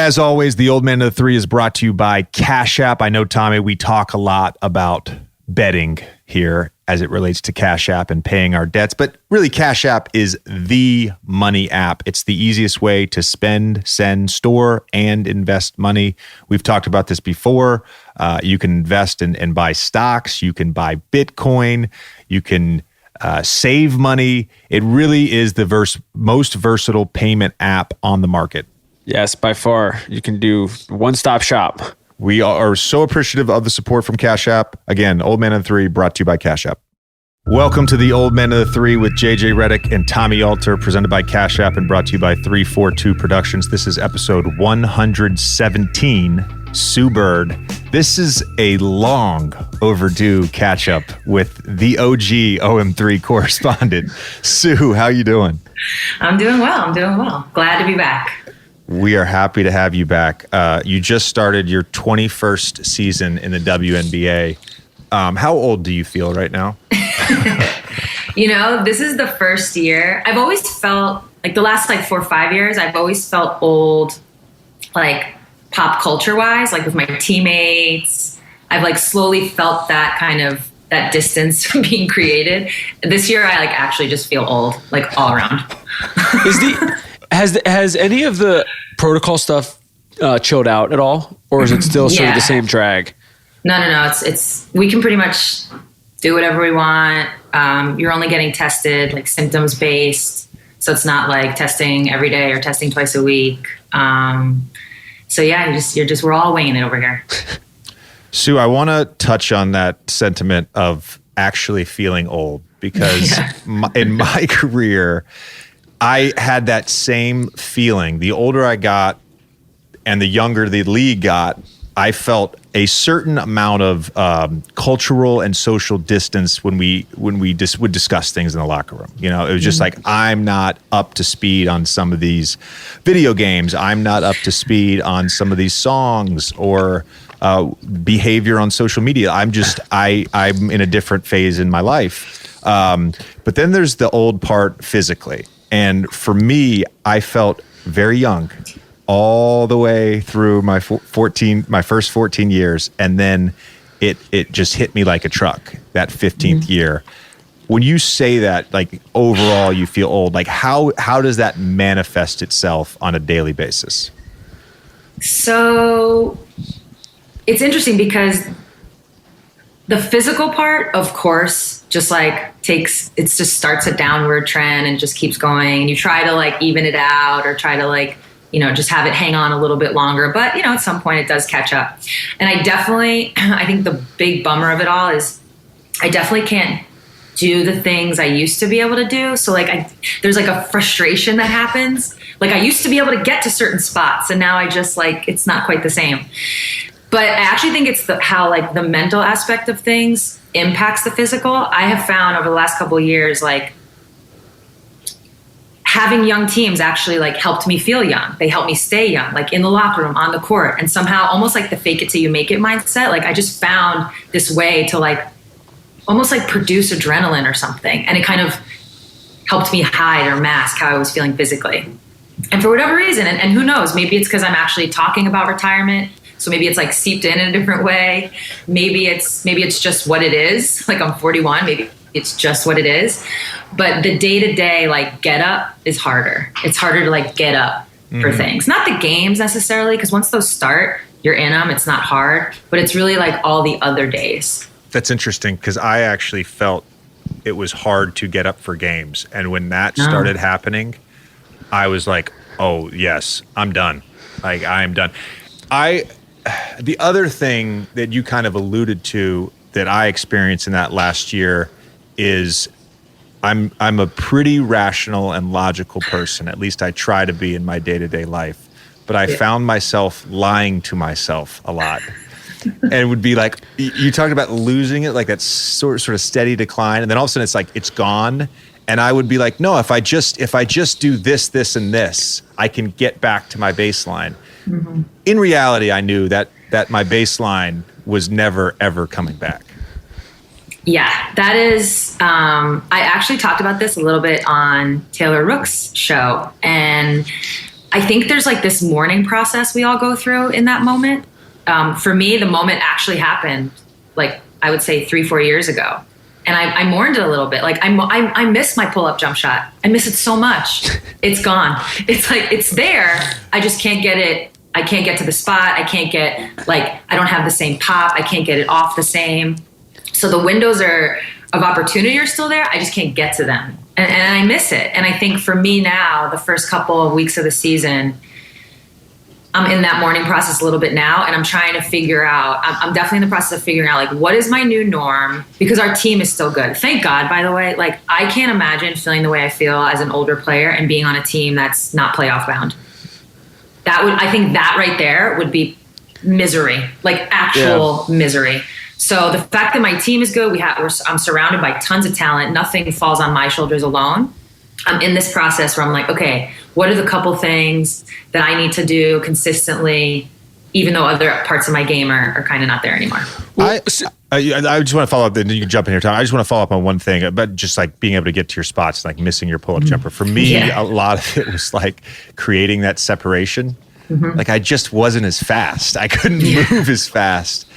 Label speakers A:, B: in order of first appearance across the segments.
A: As always, the Old Man of the Three is brought to you by Cash App. I know, Tommy, we talk a lot about betting here as it relates to Cash App and paying our debts, but really Cash App is the money app. It's the easiest way to spend, send, store, and invest money. We've talked about this before. You can invest and buy stocks. You can buy Bitcoin. You can save money. It really is the most versatile payment app on the market.
B: Yes, by far. You can do one-stop shop.
A: We are so appreciative of the support from Cash App. Again, Old Man of the Three brought to you by Cash App. Welcome to the Old Man of the Three with JJ Redick and Tommy Alter, presented by Cash App and brought to you by 342 Productions. This is episode 117, Sue Bird. This is a long overdue catch-up with the OG OM3 correspondent. Sue, how you doing?
C: I'm doing well. Glad to be back.
A: We are happy to have you back. You just started your 21st season in the WNBA. How old do you feel right now?
C: This is the first year. I've always felt like the last 4 or 5 years, I've always felt old, pop culture wise, with my teammates. I've slowly felt that distance being created. This year, I actually just feel old, all around.
B: Has any of the protocol stuff chilled out at all, or is it still sort of the same drag?
C: No. It's we can pretty much do whatever we want. You're only getting tested symptoms based, so it's not testing every day or testing twice a week. So yeah, we're all winging it over here.
A: Sue, I want to touch on that sentiment of actually feeling old because in my career, I had that same feeling. The older I got and the younger the league got, I felt a certain amount of cultural and social distance when we would discuss things in the locker room. It was just I'm not up to speed on some of these video games. I'm not up to speed on some of these songs or behavior on social media. I'm in a different phase in my life. But then there's the old part physically. And for me, I felt very young all the way through my first 14 years. And then it just hit me like a truck that 15th year. When you say that, overall you feel old, how does that manifest itself on a daily basis?
C: So it's interesting because the physical part, of course, just just starts a downward trend and just keeps going. And you try to even it out or try to just have it hang on a little bit longer. But, at some point it does catch up. And I think the big bummer of it all is I definitely can't do the things I used to be able to do. So there's a frustration that happens. I used to be able to get to certain spots and now I just it's not quite the same. But I actually think it's how the mental aspect of things impacts the physical. I have found over the last couple of years, having young teams actually helped me feel young. They helped me stay young, in the locker room, on the court, and somehow almost the fake it till you make it mindset. I just found this way to almost produce adrenaline or something. And it kind of helped me hide or mask how I was feeling physically. And for whatever reason, and who knows, maybe it's because I'm actually talking about retirement. So maybe it's seeped in a different way. Maybe it's just what it is. I'm 41, maybe it's just what it is. But the day-to-day get up is harder. It's harder to get up for things. Not the games necessarily, because once those start, you're in them. It's not hard, but it's really all the other days.
A: That's interesting because I actually felt it was hard to get up for games. And when that started happening, I was oh yes, I'm done. I am done. The other thing that you kind of alluded to that I experienced in that last year is I'm a pretty rational and logical person. At least I try to be in my day-to-day life. But I found myself lying to myself a lot. And it would be you talked about losing it, that sort of steady decline. And then all of a sudden it's gone. And I would be no, if I just do this, this, and this, I can get back to my baseline. Mm-hmm. In reality, I knew that my baseline was never, ever coming back.
C: Yeah, that is, I actually talked about this a little bit on Taylor Rook's show. And I think there's like this mourning process we all go through in that moment. For me, the moment actually happened, like I would say 3-4 years ago. And I mourned it a little bit. Like I miss my pull-up jump shot. I miss it so much. It's gone. It's like, it's there. I just can't get it. I can't get to the spot. I can't get, like, I don't have the same pop. I can't get it off the same. So the windows of opportunity are still there. I just can't get to them. And I miss it. And I think for me now, the first couple of weeks of the season, I'm in that mourning process a little bit now, and I'm trying to figure out, I'm definitely in the process of figuring out, like, what is my new norm? Because our team is still good. Thank God, by the way. Like, I can't imagine feeling the way I feel as an older player and being on a team that's not playoff bound. I think that right there would be misery, like actual misery. So the fact that my team is good, I'm surrounded by tons of talent. Nothing falls on my shoulders alone. I'm in this process where I'm like, okay, what are the couple things that I need to do consistently, even though other parts of my game are kind of not there anymore?
A: I just want to follow up, then you can jump in here, Tom. I just want to follow up on one thing about just like being able to get to your spots, like missing your pull-up jumper. For me, a lot of it was like creating that separation. Like I just wasn't as fast. I couldn't move as fast.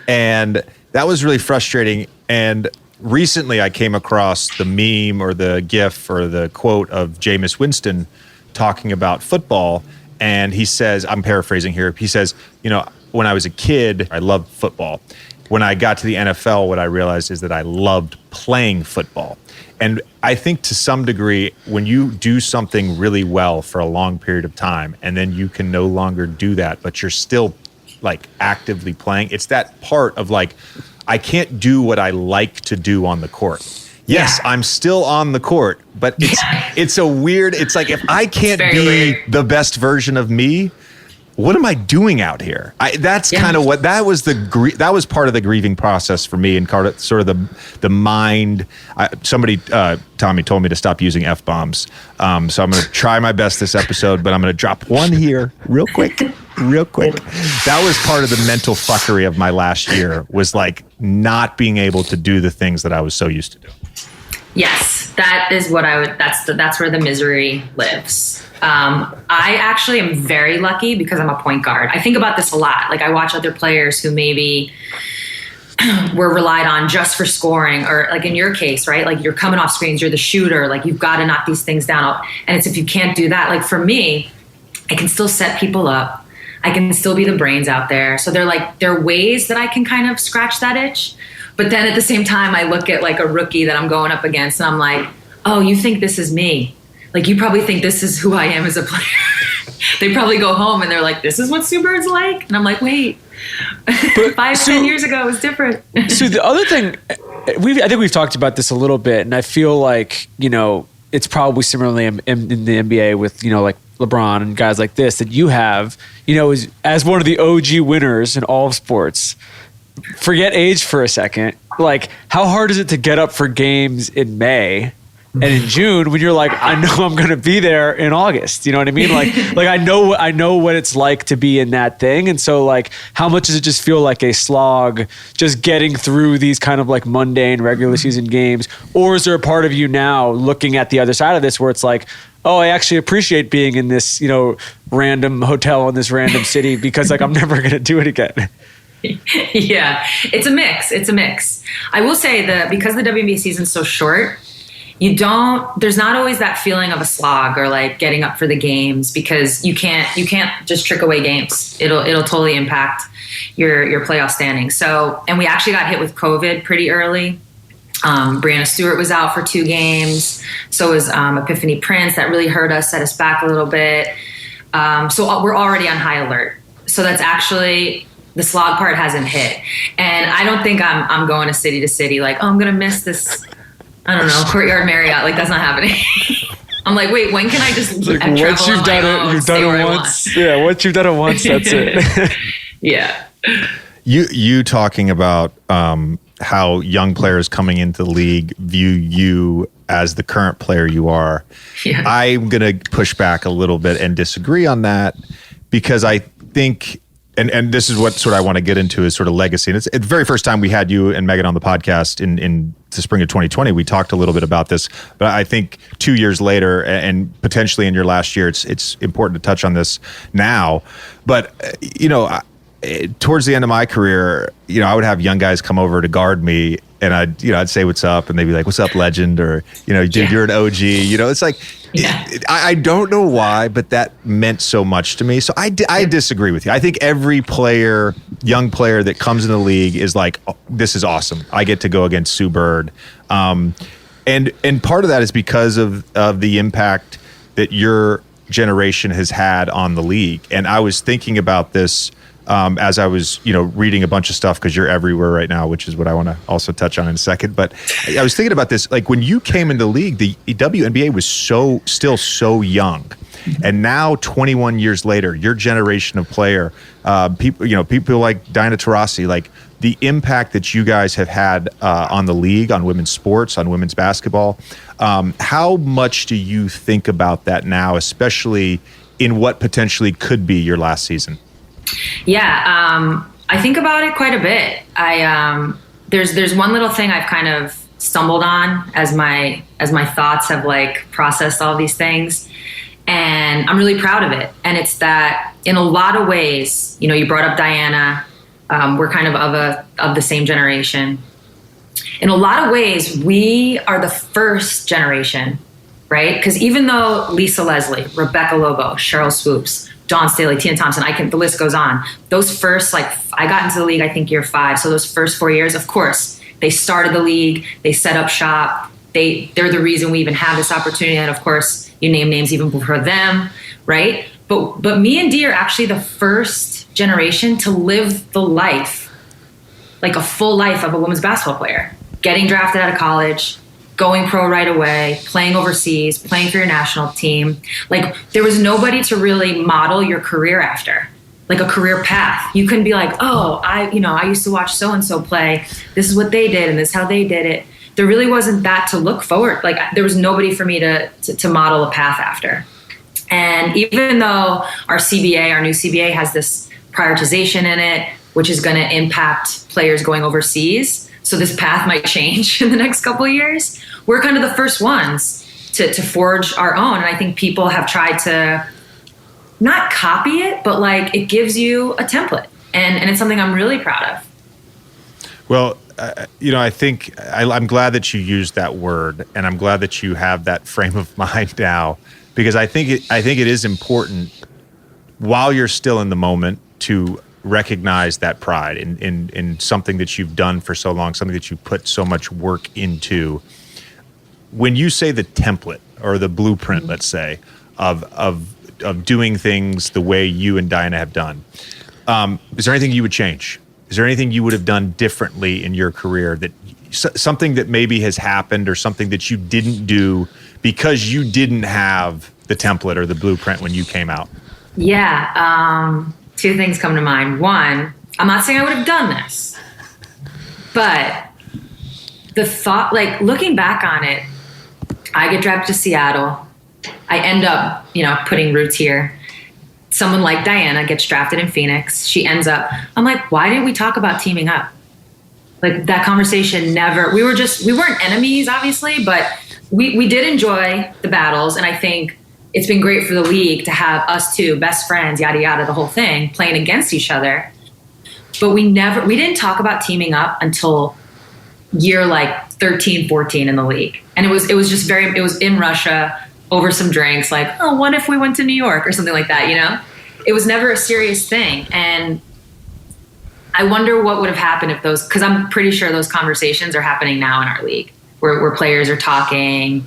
A: And that was really frustrating. And recently I came across the meme or the GIF or the quote of Jameis Winston talking about football. And he says, I'm paraphrasing here, he says, you know, when I was a kid, I loved football. When I got to the NFL, what I realized is that I loved playing football. And I think to some degree, when you do something really well for a long period of time, and then you can no longer do that, but you're still like actively playing, it's that part of like, I can't do what I like to do on the court. Yes, I'm still on the court, but it's a weird, it's like if I can't be the best version of me, what am I doing out here? That's kind of what, that was part of the grieving process for me, and sort of the mind. Somebody, Tommy told me to stop using F-bombs. So I'm going to try my best this episode, but I'm going to drop one here real quick. That was part of the mental fuckery of my last year, was like not being able to do the things that I was so used to do.
C: Yes, that is what that's where the misery lives. I actually am very lucky because I'm a point guard. I think about this a lot. Like I watch other players who maybe were relied on just for scoring, or like in your case, right? Like you're coming off screens, you're the shooter, like you've got to knock these things down. And it's if you can't do that, like for me, I can still set people up. I can still be the brains out there. So there are ways that I can kind of scratch that itch. But then at the same time, I look at like a rookie that I'm going up against and I'm like, oh, you think this is me? Like you probably think this is who I am as a player. They probably go home and they're like, this is what Sue Bird's like? And I'm like, wait, 10 years ago it was different.
B: So the other thing, I think we've talked about this a little bit, and I feel like, you know, it's probably similarly in the NBA with, you know, like LeBron and guys like this, that you have, you know, as one of the OG winners in all of sports. Forget age for a second. Like, how hard is it to get up for games in May and in June when you're like, I know I'm going to be there in August? You know what I mean? Like I know what it's like to be in that thing. And so like, how much does it just feel like a slog just getting through these kind of like mundane regular season games? Or is there a part of you now looking at the other side of this where it's like, oh, I actually appreciate being in this, you know, random hotel in this random city because like I'm never going to do it again?
C: Yeah, it's a mix. I will say that because the WNBA season's so short, there's not always that feeling of a slog or like getting up for the games, because you can't just trick away games. It'll totally impact your playoff standing. So, and we actually got hit with COVID pretty early. Brianna Stewart was out for 2 games. So was Epiphany Prince. That really hurt us, set us back a little bit. So we're already on high alert. So that's actually, the slog part hasn't hit. And I don't think I'm going to city like, oh, I'm going to miss this, I don't know, Courtyard Marriott. Like, that's not happening. I'm like, wait, when can I just
B: like,
C: travel
B: once you've done it, you've done it once. Yeah, once you've done it once, that's it.
C: Yeah.
A: You talking about how young players coming into the league view you as the current player you are. Yeah. I'm going to push back a little bit and disagree on that, because I think and this is what sort of I want to get into is sort of legacy. And it's the very first time we had you and Megan on the podcast in the spring of 2020. We talked a little bit about this, but I think 2 years later and potentially in your last year, it's important to touch on this now. But towards the end of my career, I would have young guys come over to guard me, and I'd say what's up, and they'd be like, "What's up, legend?" Or dude, you're an OG. It's like. Yeah. I don't know why, but that meant so much to me. So I disagree with you. I think every young player that comes in the league is like, oh, this is awesome. I get to go against Sue Bird. And part of that is because of the impact that your generation has had on the league. And I was thinking about this as I was, reading a bunch of stuff, because you're everywhere right now, which is what I want to also touch on in a second. But I was thinking about this, like when you came into the league, the WNBA was still so young. And now 21 years later, your generation of player, people like Diana Taurasi, like the impact that you guys have had on the league, on women's sports, on women's basketball. How much do you think about that now, especially in what potentially could be your last season?
C: Yeah, I think about it quite a bit. There's one little thing I've kind of stumbled on as my thoughts have like processed all these things, and I'm really proud of it. And it's that in a lot of ways, you brought up Diana. We're kind of the same generation. In a lot of ways, we are the first generation, right? Because even though Lisa Leslie, Rebecca Lobo, Cheryl Swoops, Dawn Staley, Tina Thompson, the list goes on. Those first, I got into the league, I think year 5. So those first 4 years, of course, they started the league, they set up shop. They're the reason we even have this opportunity. And of course, you name names even before them, right? But me and Dee are actually the first generation to live the life, like a full life of a women's basketball player. Getting drafted out of college, going pro right away, playing overseas, playing for your national team. Like there was nobody to really model your career after, like a career path. You couldn't be like, oh, I used to watch so-and-so play. This is what they did and this is how they did it. There really wasn't that to look forward. Like there was nobody for me to model a path after. And even though our new CBA has this prioritization in it, which is going to impact players going overseas, so this path might change in the next couple of years, we're kind of the first ones to forge our own. And I think people have tried to not copy it, but like it gives you a template. And it's something I'm really proud of.
A: Well, I think I'm glad that you used that word, and I'm glad that you have that frame of mind now, because I think it is important while you're still in the moment to recognize that pride in something that you've done for so long, something that you put so much work into. When you say the template or the blueprint, let's say, of doing things the way you and Diana have done, is there anything you would change? Is there anything you would have done differently in your career, that something that maybe has happened or something that you didn't do because you didn't have the template or the blueprint when you came out?
C: Yeah. 2 things come to mind. One, I'm not saying I would have done this, but the thought, like looking back on it, I get drafted to Seattle. I end up, putting roots here. Someone like Diana gets drafted in Phoenix. She ends up, I'm like, why didn't we talk about teaming up? Like that conversation never, we weren't enemies, obviously, but we did enjoy the battles. And I think it's been great for the league to have us two, best friends, yada, yada, the whole thing, playing against each other. But we didn't talk about teaming up until year like 13, 14 in the league. And it was in Russia over some drinks, like, oh, what if we went to New York or something like that, It was never a serious thing. And I wonder what would have happened if because I'm pretty sure those conversations are happening now in our league where players are talking,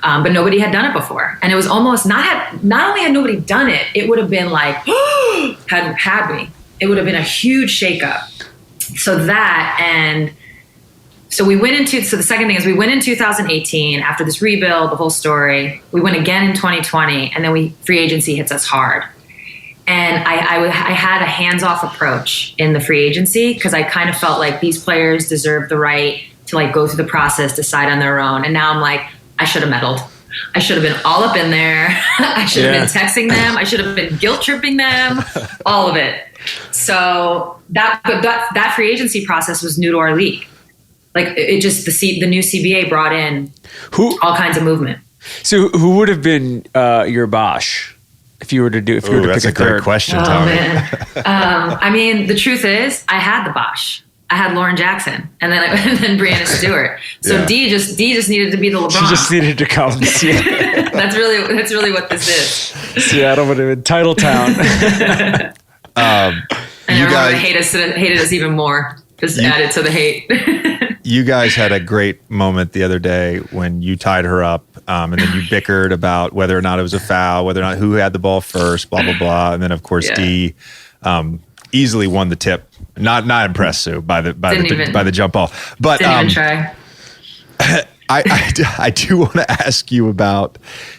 C: but nobody had done it before. And it was almost not only had nobody done it, it would have been like, had we, it would have been a huge shakeup. So the second thing is we went in 2018 after this rebuild, the whole story. We went again in 2020, and then free agency hits us hard. And I had a hands-off approach in the free agency because I kind of felt like these players deserve the right to like go through the process, decide on their own. And now I'm like, I should have meddled. I should have been all up in there. I should have been texting them. I should have been guilt tripping them. All of it. So that free agency process was new to our league. Like it just the new CBA brought in all kinds of movement.
B: So who would have been your Bosch if you were to pick
A: that's
B: a
A: great
B: third
A: question,
C: Oh,
A: Tommy.
C: man. I mean, the truth is, I had the Bosch. I had Lauren Jackson, and then Brianna Stewart. So
A: Yeah.
C: D just needed to be the LeBron.
B: She just needed to come.
C: That's really what this is.
B: Seattle would have been title town.
C: And
A: You
C: everyone
A: guys-
C: hated us even more. Just added to the hate.
A: You guys had a great moment the other day when you tied her up, and then you bickered about whether or not it was a foul, whether or not who had the ball first, blah blah blah, and then of course
C: Yeah.
A: D easily won the tip. Not impressed, Sue, by the jump ball, but
C: Didn't even try.
A: I do want to ask you about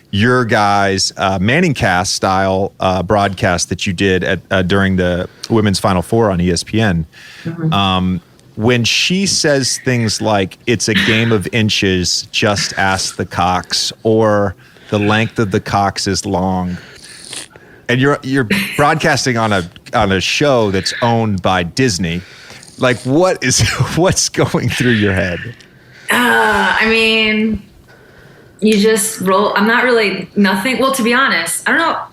A: your guys' Manning cast style broadcast that you did during the Women's Final Four on ESPN.
C: Mm-hmm.
A: When she says things like "it's a game of inches, just ask the cocks," or "the length of the cocks is long," and you're broadcasting on a show that's owned by Disney, like what's going through your head?
C: I mean, you just roll. I'm not really nothing. Well, to be honest, I don't know.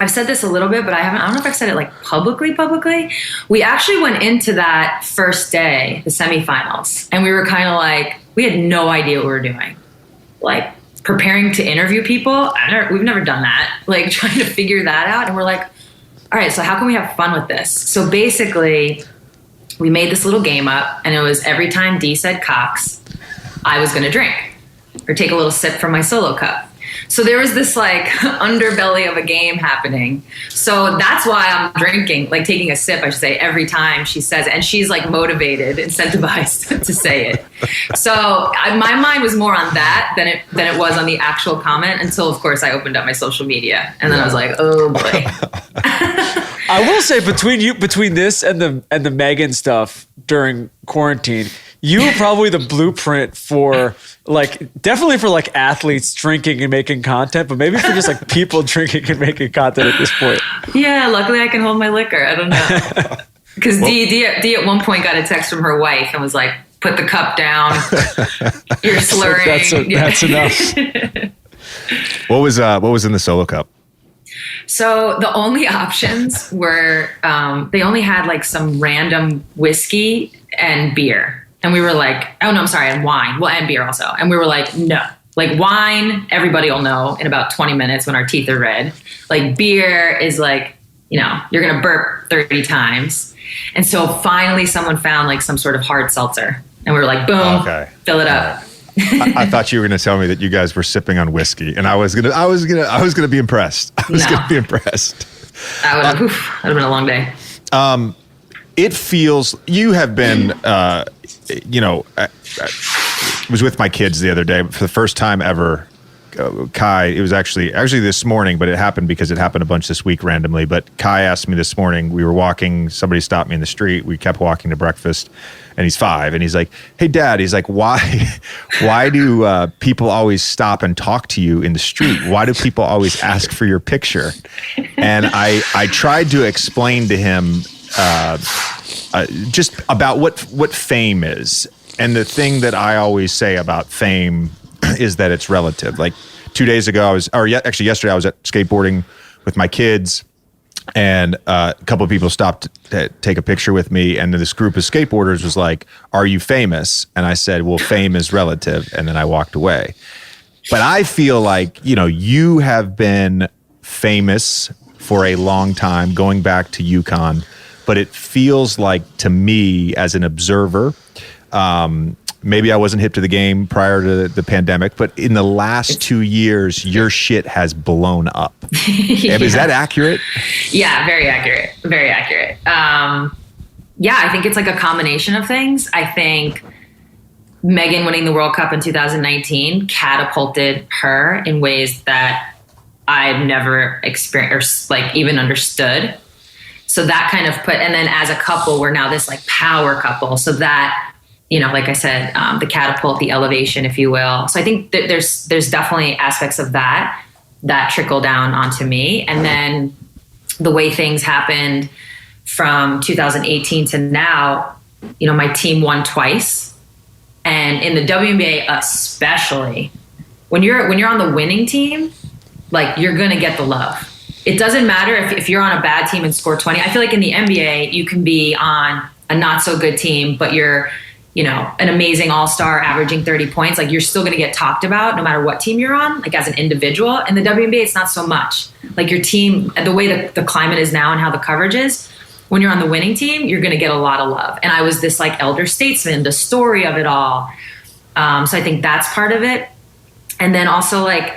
C: I've said this a little bit, but I don't know if I've said it like publicly. We actually went into that first day, the semifinals, and we were kind of like, we had no idea what we were doing. Like preparing to interview people. We've never done that. Like trying to figure that out. And we're like, all right, so how can we have fun with this? So basically we made this little game up, and it was every time D said cocks, I was going to drink or take a little sip from my solo cup. So there was this like underbelly of a game happening. So that's why I'm drinking, like taking a sip, I should say, every time she says it. And she's like motivated, incentivized to say it. So my mind was more on that than it was on the actual comment until, of course, I opened up my social media. And then I was like, oh boy.
B: I will say between this and the Megan stuff during quarantine, you were probably the blueprint for definitely for athletes drinking and making content, but maybe for just like people drinking and making content at this point.
C: Yeah, luckily I can hold my liquor. I don't know. Because D at one point got a text from her wife and was like, put the cup down. You're slurring.
B: That's enough.
A: What was in the solo cup?
C: So the only options were they only had like some random whiskey and beer. And we were like, oh no, I'm sorry, and wine. Well, and beer also. And we were like, no. Like wine, everybody will know in about 20 minutes when our teeth are red. Like beer is like, you're going to burp 30 times. And so finally someone found like some sort of hard seltzer. And we were like, boom, fill it up.
A: I thought you were going to tell me that you guys were sipping on whiskey, and I was gonna be impressed. I was gonna be impressed.
C: That would have been a long day.
A: It feels you have been, I was with my kids the other day for the first time ever. Kai, it was actually this morning, but it happened because it happened a bunch this week randomly. But Kai asked me this morning, we were walking, somebody stopped me in the street. We kept walking to breakfast, and he's 5. And he's like, hey, Dad, he's like, why do people always stop and talk to you in the street? Why do people always ask for your picture? And I tried to explain to him just about what fame is. And the thing that I always say about fame is that it's relative. Like 2 days ago, yesterday I was at skateboarding with my kids, and a couple of people stopped to take a picture with me, and this group of skateboarders was like, are you famous? And I said, well, fame is relative, and then I walked away. But I feel like, you have been famous for a long time, going back to UConn, but it feels like to me as an observer, maybe I wasn't hip to the game prior to the pandemic, but in the last 2 years, your shit has blown up.
C: Yeah.
A: Is that accurate?
C: Yeah, very accurate. Very accurate. I think it's like a combination of things. I think Megan winning the World Cup in 2019 catapulted her in ways that I've never experienced, or like even understood. So that kind of and then as a couple, we're now this like power couple. So that, like I said, the catapult, the elevation, if you will. So I think that there's definitely aspects of that trickle down onto me. And then the way things happened from 2018 to now, you know, my team won twice. And in the WNBA especially, when you're on the winning team, like, you're going to get the love. It doesn't matter if you're on a bad team and score 20. I feel like in the NBA, you can be on a not so good team, but you're, you know, an amazing all-star averaging 30 points. Like, you're still going to get talked about no matter what team you're on, like as an individual. In the WNBA, it's not so much. Like, your team, the way that the climate is now and how the coverage is, when you're on the winning team, you're going to get a lot of love. And I was this like elder statesman, the story of it all. So I think that's part of it. And then also, like,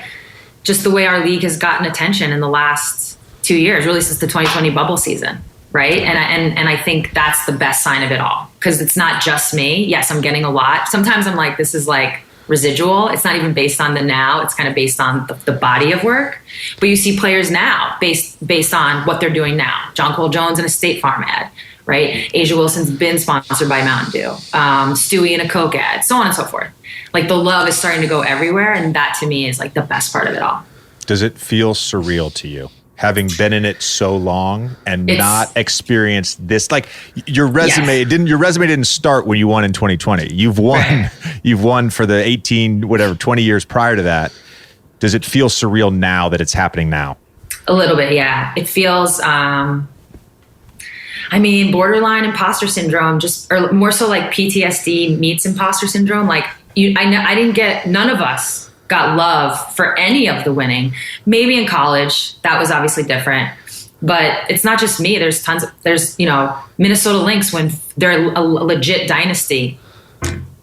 C: just the way our league has gotten attention in the last 2 years, really since the 2020 bubble season, right? And I think that's the best sign of it all, because it's not just me. Yes, I'm getting a lot. Sometimes I'm like, this is like residual. It's not even based on the now. It's kind of based on the body of work. But you see players now based on what they're doing now. John Cole Jones in a State Farm ad, right? Asia Wilson's been sponsored by Mountain Dew. Stewie in a Coke ad, so on and so forth. Like, the love is starting to go everywhere, and that to me is like the best part of it all.
A: Does it feel surreal to you, having been in it so long and not experienced this? Like, your resume didn't start when you won in 2020. You've won, right. You've won for the 20 years prior to that. Does it feel surreal now that it's happening now?
C: A little bit, yeah. It feels, borderline imposter syndrome, or more so like PTSD meets imposter syndrome. Like, none of us got love for any of the winning. Maybe in college, that was obviously different. But it's not just me. There's Minnesota Lynx, when they're a legit dynasty.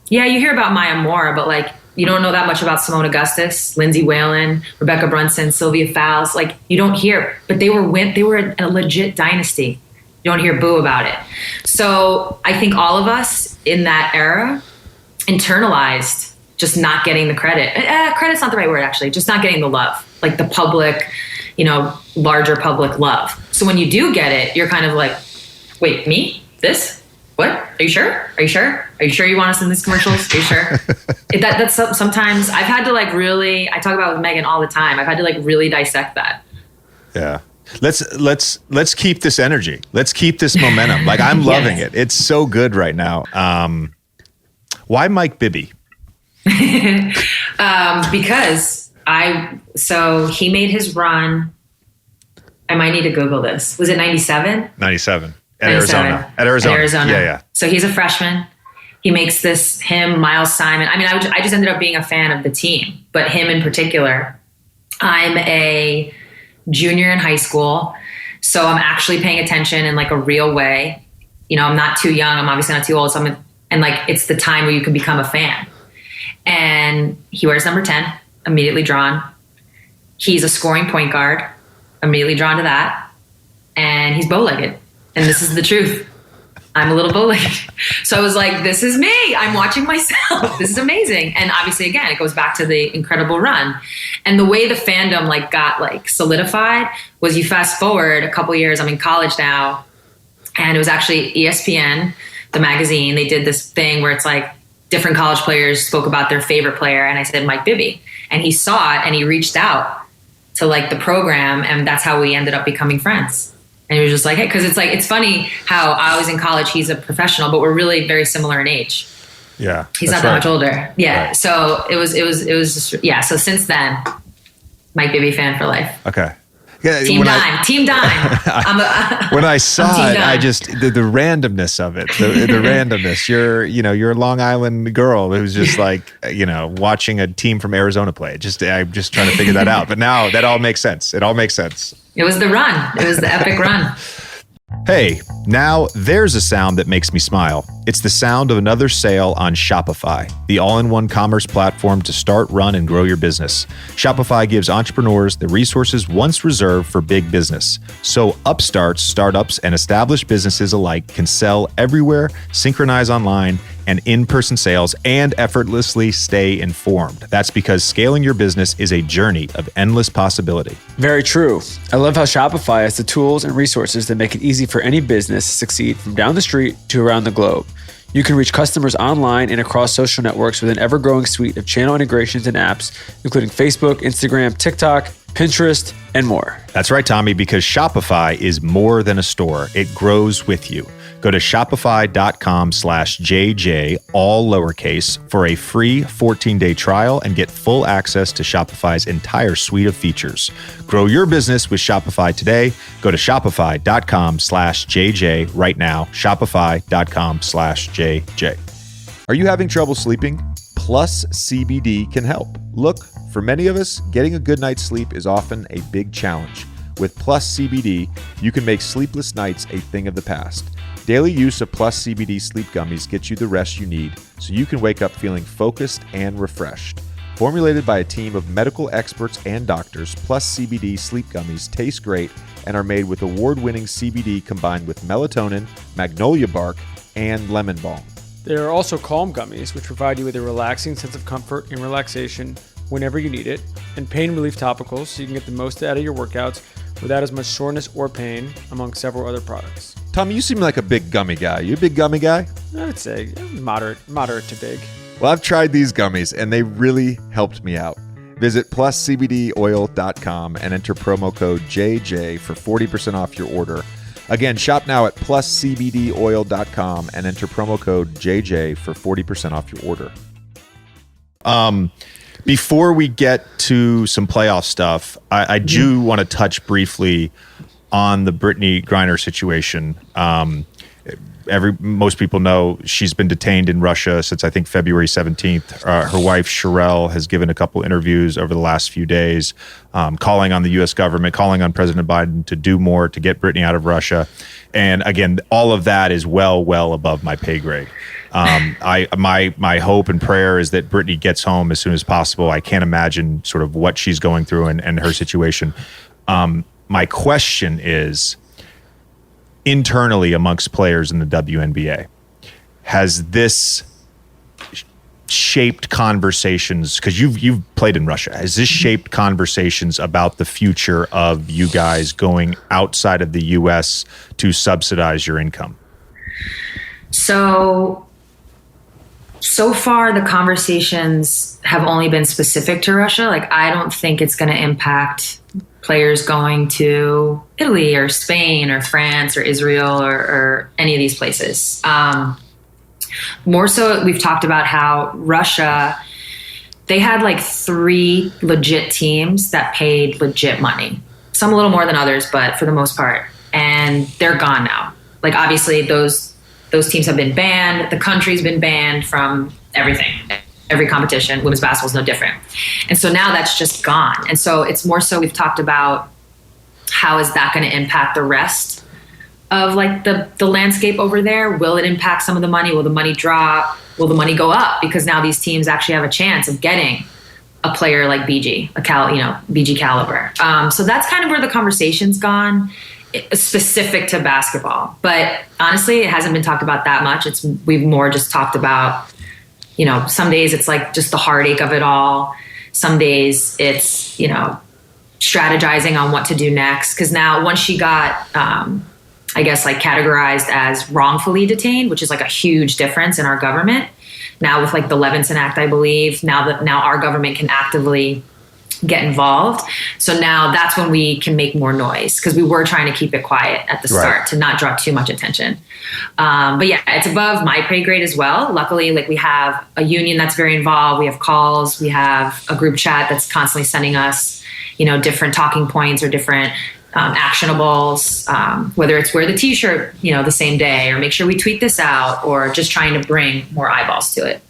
C: Yeah, you hear about Maya Moore, but like, you don't know that much about Simone Augustus, Lindsay Whalen, Rebecca Brunson, Sylvia Fowles. Like, you don't hear, but they were a legit dynasty. You don't hear boo about it. So I think all of us in that era internalized just not getting the credit. Credit's not the right word, actually. Just not getting the love, like the public, larger public love. So when you do get it, you're kind of like, wait, me? This? What? Are you sure? Are you sure? Are you sure you want us in these commercials? Are you sure? That's sometimes I've had to like really, I talk about it with Megan all the time. I've had to like really dissect that.
A: Yeah. Let's keep this energy. Let's keep this momentum. Like, I'm loving it. It's so good right now. Why Mike Bibby?
C: Because so he made his run. I might need to Google this. Was it 97?
A: 97 at Arizona. At Arizona. Yeah.
C: So he's a freshman. He makes him, Miles Simon. I just ended up being a fan of the team, but him in particular. I'm a junior in high school, so I'm actually paying attention in like a real way. I'm not too young. I'm obviously not too old. So it's the time where you can become a fan. And he wears number 10, immediately drawn. He's a scoring point guard, immediately drawn to that. And he's bow-legged. And this is the truth. I'm a little bow-legged. So I was like, this is me. I'm watching myself. This is amazing. And obviously, again, it goes back to the incredible run. And the way the fandom got solidified was, you fast forward a couple years, I'm in college now, and it was actually ESPN, the magazine. They did this thing where it's like different college players spoke about their favorite player. And I said, Mike Bibby. And he saw it and he reached out to the program. And that's how we ended up becoming friends. And he was just like, hey, because it's funny how I was in college, he's a professional, but we're really very similar in age.
A: Yeah.
C: He's not that much older. Yeah. Right. So it was just, yeah. So since then, Mike Bibby fan for life.
A: Okay. Yeah,
C: Team Dime.
A: When I saw it, I just the randomness of it, the randomness. You're a Long Island girl who's just watching a team from Arizona play. I'm just trying to figure that out. But now that all makes sense. It all makes sense.
C: It was the run. It was the epic run.
A: Hey, now there's a sound that makes me smile. It's the sound of another sale on Shopify, the all-in-one commerce platform to start, run, and grow your business. Shopify gives entrepreneurs the resources once reserved for big business. So upstarts, startups, and established businesses alike can sell everywhere, synchronize online, and in-person sales, and effortlessly stay informed. That's because scaling your business is a journey of endless possibility.
B: Very true. I love how Shopify has the tools and resources that make it easy for any business to succeed from down the street to around the globe. You can reach customers online and across social networks with an ever-growing suite of channel integrations and apps, including Facebook, Instagram, TikTok, Pinterest, and more.
A: That's right, Tommy, because Shopify is more than a store. It grows with you. Go to shopify.com/JJ, all lowercase, for a free 14-day trial and get full access to Shopify's entire suite of features. Grow your business with Shopify today. Go to shopify.com/JJ right now. Shopify.com/JJ. Are you having trouble sleeping? Plus CBD can help. Look, for many of us, getting a good night's sleep is often a big challenge. With Plus CBD, you can make sleepless nights a thing of the past. Daily use of Plus CBD sleep gummies gets you the rest you need so you can wake up feeling focused and refreshed. Formulated by a team of medical experts and doctors, Plus CBD sleep gummies taste great and are made with award-winning CBD combined with melatonin, magnolia bark, and lemon balm.
B: There are also Calm gummies, which provide you with a relaxing sense of comfort and relaxation whenever you need it, and pain relief topicals so you can get the most out of your workouts without as much soreness or pain, among several other products.
A: Tommy, you seem like a big gummy guy. You a big gummy guy?
B: I would say moderate to big.
A: Well, I've tried these gummies, and they really helped me out. Visit pluscbdoil.com and enter promo code JJ for 40% off your order. Again, shop now at pluscbdoil.com and enter promo code JJ for 40% off your order. Before we get to some playoff stuff, I do want to touch briefly on the Brittany Griner situation. Most people know she's been detained in Russia since I think February 17th. Her wife Sherelle has given a couple interviews over the last few days, calling on the U.S. government, calling on President Biden to do more to get Brittany out of Russia. And again, all of that is well above my pay grade. My hope and prayer is that Brittany gets home as soon as possible. I can't imagine sort of what she's going through and her situation. My question is, internally amongst players in the WNBA, has this shaped conversations, because you've played in Russia, has this shaped conversations about the future of you guys going outside of the U.S. to subsidize your income?
C: So far the conversations have only been specific to Russia. Like, I don't think it's going to impact players going to Italy or Spain or France or Israel or any of these places. More so, we've talked about how Russia, they had like 3 legit teams that paid legit money. Some a little more than others, but for the most part. And they're gone now. Like, obviously those teams have been banned. The country's been banned from everything. Every competition. Women's basketball is no different. And so now that's just gone. And so it's more so, we've talked about how is that going to impact the rest of like the landscape over there? Will it impact some of the money? Will the money drop? Will the money go up? Because now these teams actually have a chance of getting a player like BG, BG caliber. So that's kind of where the conversation's gone, specific to basketball. But honestly, it hasn't been talked about that much. We've more just talked about, some days it's like just the heartache of it all. Some days it's, strategizing on what to do next. Because now once she got, categorized as wrongfully detained, which is like a huge difference in our government. Now with like the Levinson Act, I believe, now our government can actively get involved. So now that's when we can make more noise, because we were trying to keep it quiet at the start to not draw too much attention. But yeah, it's above my pay grade as well. Luckily, like, we have a union that's very involved. We have calls. We have a group chat that's constantly sending us, different talking points or different actionables, whether it's wear the t-shirt, the same day, or make sure we tweet this out, or just trying to bring more eyeballs to it.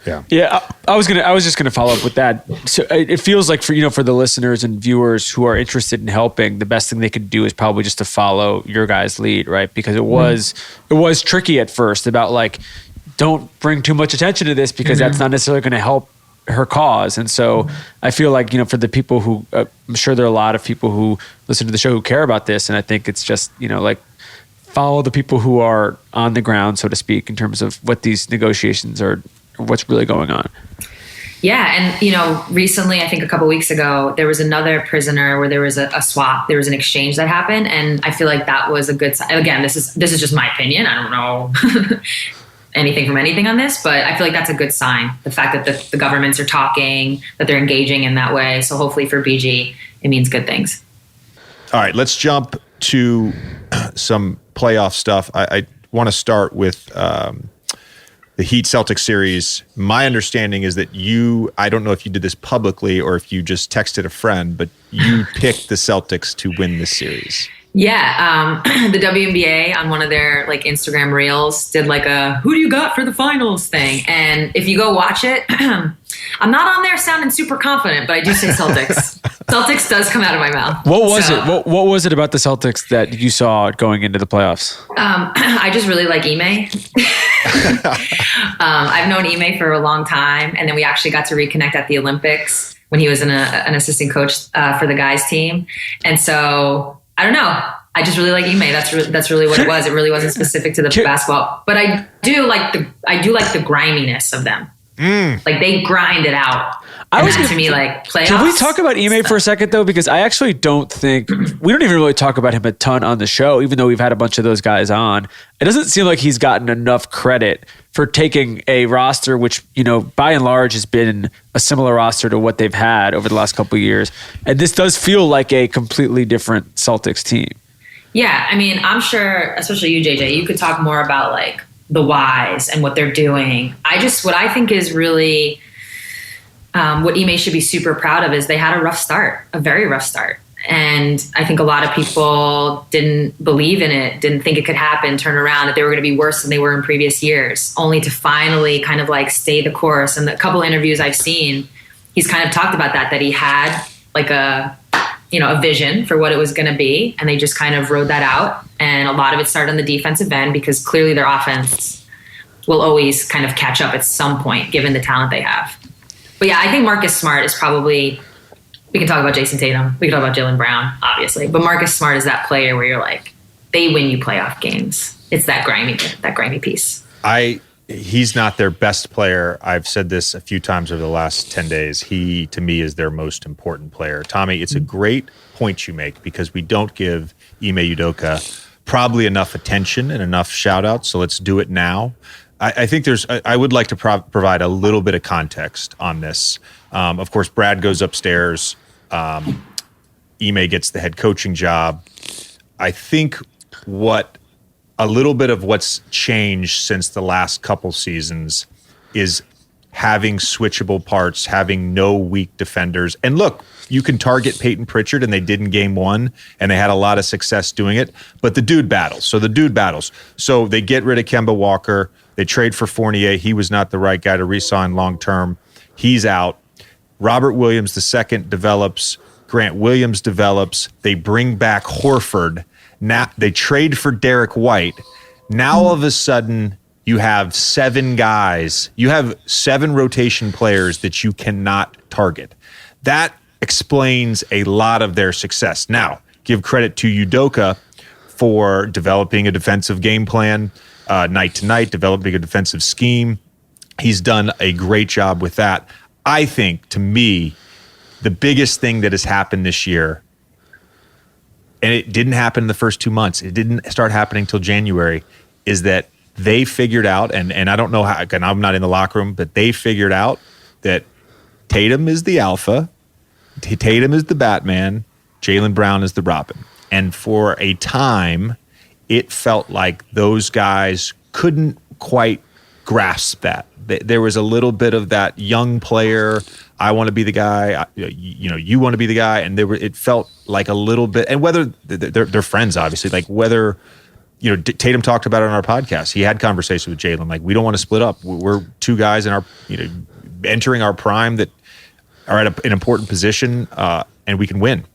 B: Yeah. I was just gonna follow up with that. So it feels like for the listeners and viewers who are interested in helping, the best thing they could do is probably just to follow your guys' lead, right? Because it was tricky at first about like, don't bring too much attention to this because that's not necessarily going to help her cause. And so I feel like, for the people who, I'm sure there are a lot of people who listen to the show who care about this. And I think it's just, follow the people who are on the ground, so to speak, in terms of what these negotiations are, or what's really going on.
C: Yeah. And, recently, I think a couple of weeks ago, there was another prisoner where there was a swap. There was an exchange that happened. And I feel like that was a good sign. Again, this is just my opinion. I don't know. anything from anything on this, but I feel like that's a good sign. The fact that the governments are talking, that they're engaging in that way. So hopefully for BG, it means good things.
A: All right, let's jump to some playoff stuff. I want to start with the Heat Celtics series. My understanding is that I don't know if you did this publicly or if you just texted a friend, but you picked the Celtics to win this series.
C: Yeah, the WNBA on one of their like Instagram reels did like a "who do you got for the finals" thing, and if you go watch it, I'm not on there sounding super confident, but I do say Celtics. Celtics does come out of my mouth.
B: What was it? What was it about the Celtics that you saw going into the playoffs?
C: I just really like Ime. I've known Ime for a long time, and then we actually got to reconnect at the Olympics when he was an assistant coach for the guys team, and so. I don't know. I just really like Ime. That's really what it was. It really wasn't specific to the basketball, but I do like the griminess of them. Like they grind it out. To me, like playoffs.
B: Can we talk about Ime for a second though? Because I actually don't think we don't even really talk about him a ton on the show, even though we've had a bunch of those guys on. It doesn't seem like he's gotten enough credit for taking a roster, which, you know, by and large has been a similar roster to what they've had over the last couple of years. And this does feel like a completely different Celtics team. Yeah.
C: I mean, I'm sure, especially you, JJ, you could talk more about like the whys and what they're doing. What I think is really, what Ime should be super proud of is they had a very rough start. And I think a lot of people didn't believe in it, didn't think it could happen, turn around, that they were going to be worse than they were in previous years, only to finally kind of like stay the course. And the couple interviews I've seen, he's kind of talked about that he had like a vision for what it was going to be. And they just kind of rode that out. And a lot of it started on the defensive end because clearly their offense will always kind of catch up at some point, given the talent they have. But yeah, I think Marcus Smart is probably... We can talk about Jason Tatum. We can talk about Jaylen Brown, obviously. But Marcus Smart is that player where you're like, they win you playoff games. It's that grimy piece.
A: He's not their best player. I've said this a few times over the last 10 days. He, to me, is their most important player. Tommy, it's a great point you make because we don't give Ime Udoka probably enough attention and enough shout-outs, so let's do it now. I think I would like to provide a little bit of context on this. Of course, Brad goes upstairs. Ime gets the head coaching job. I think a little bit of what's changed since the last couple seasons is having switchable parts, having no weak defenders. And look, you can target Peyton Pritchard, and they did in game one, and they had a lot of success doing it. But the dude battles. So they get rid of Kemba Walker. They trade for Fournier. He was not the right guy to re-sign long-term. He's out. Robert Williams II develops. Grant Williams develops. They bring back Horford. Now they trade for Derek White. Now all of a sudden you have 7 guys. You have 7 rotation players that you cannot target. That explains a lot of their success. Now, give credit to Udoka for developing a defensive game plan night to night, developing a defensive scheme. He's done a great job with that. I think, to me, the biggest thing that has happened this year, and it didn't happen in the first 2 months, it didn't start happening till January, is that they figured out, and I don't know how, and I'm not in the locker room, but they figured out that Tatum is the alpha, Tatum is the Batman, Jaylen Brown is the Robin. And for a time, it felt like those guys couldn't quite grasp that. There was a little bit of that young player, I want to be the guy, you want to be the guy, and it felt like a little bit, and whether they're friends, obviously, like whether, Tatum talked about it on our podcast. He had conversations with Jaylen, like, we don't want to split up. We're 2 guys in our, entering our prime that are at an important position, and we can win.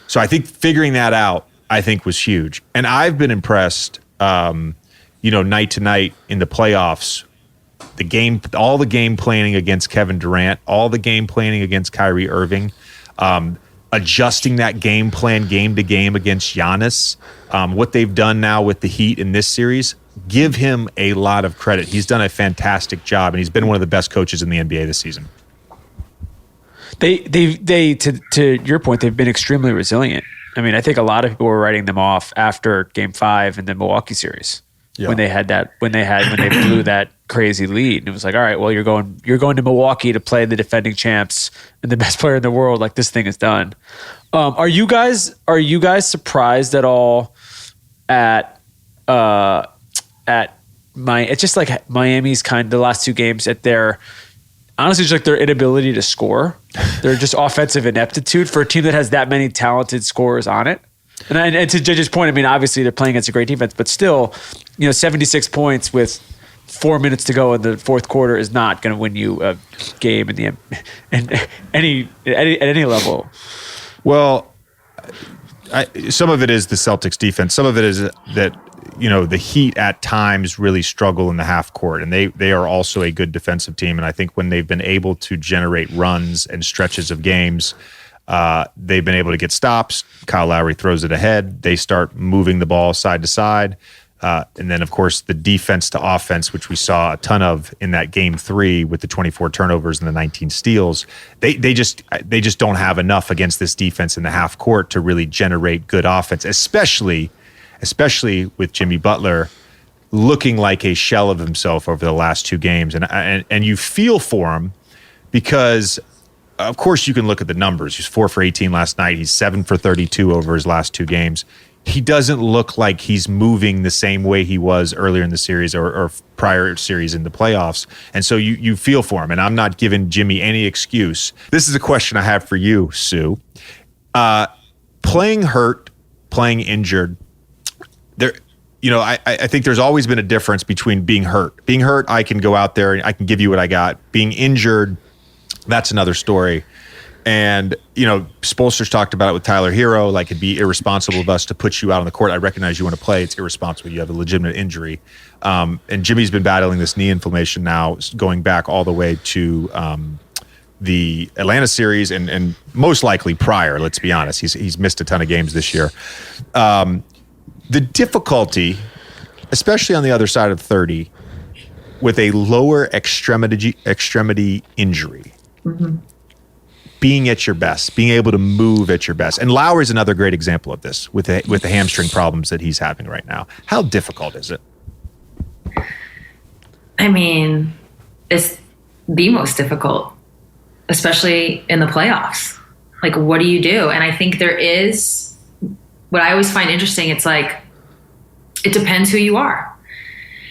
A: So I think figuring that out, I think, was huge. And I've been impressed, night to night in the playoffs, all the game planning against Kevin Durant, all the game planning against Kyrie Irving, adjusting that game plan game to game against Giannis, what they've done now with the Heat in this series, give him a lot of credit. He's done a fantastic job, and he's been one of the best coaches in the NBA this season.
B: They to your point, they've been extremely resilient. I mean, I think a lot of people were writing them off after Game 5 in the Milwaukee series. when they blew that crazy lead. And it was like, all right, well, you're going to Milwaukee to play the defending champs and the best player in the world. Like, this thing is done. Are you guys surprised at all at it's just like Miami's the last two games at their, honestly, just like their inability to score. They're just offensive ineptitude for a team that has that many talented scorers on it. And to Judge's point, I mean, obviously they're playing against a great defense, but still, 76 points with 4 minutes to go in the fourth quarter is not going to win you a game at any level. Well,
A: some of it is the Celtics defense. Some of it is that, the Heat at times really struggle in the half court, and they are also a good defensive team. And I think when they've been able to generate runs and stretches of games, they've been able to get stops. Kyle Lowry throws it ahead. They start moving the ball side to side. And then, of course, the defense to offense, which we saw a ton of in that game 3 with the 24 turnovers and the 19 steals. They just don't have enough against this defense in the half court to really generate good offense, especially with Jimmy Butler looking like a shell of himself over the last 2 games. And you feel for him because, of course, you can look at the numbers. He's 4 for 18 last night. He's 7 for 32 over his last 2 games. He doesn't look like he's moving the same way he was earlier in the series or prior series in the playoffs. And so you feel for him. And I'm not giving Jimmy any excuse. This is a question I have for you, Sue. Playing hurt, playing injured, there, I think there's always been a difference between being hurt. Being hurt, I can go out there and I can give you what I got. Being injured, that's another story. And, Spoelstra's talked about it with Tyler Hero, like it'd be irresponsible of us to put you out on the court. I recognize you want to play. It's irresponsible. You have a legitimate injury. And Jimmy's been battling this knee inflammation now, going back all the way to the Atlanta series and most likely prior, let's be honest. He's missed a ton of games this year. The difficulty, especially on the other side of 30, with a lower extremity injury, mm-hmm. being at your best, being able to move at your best. And Lowry's another great example of this with the hamstring problems that he's having right now. How difficult is it?
C: I mean, it's the most difficult, especially in the playoffs. Like, what do you do? And I think there is, what I always find interesting, it's like, it depends who you are.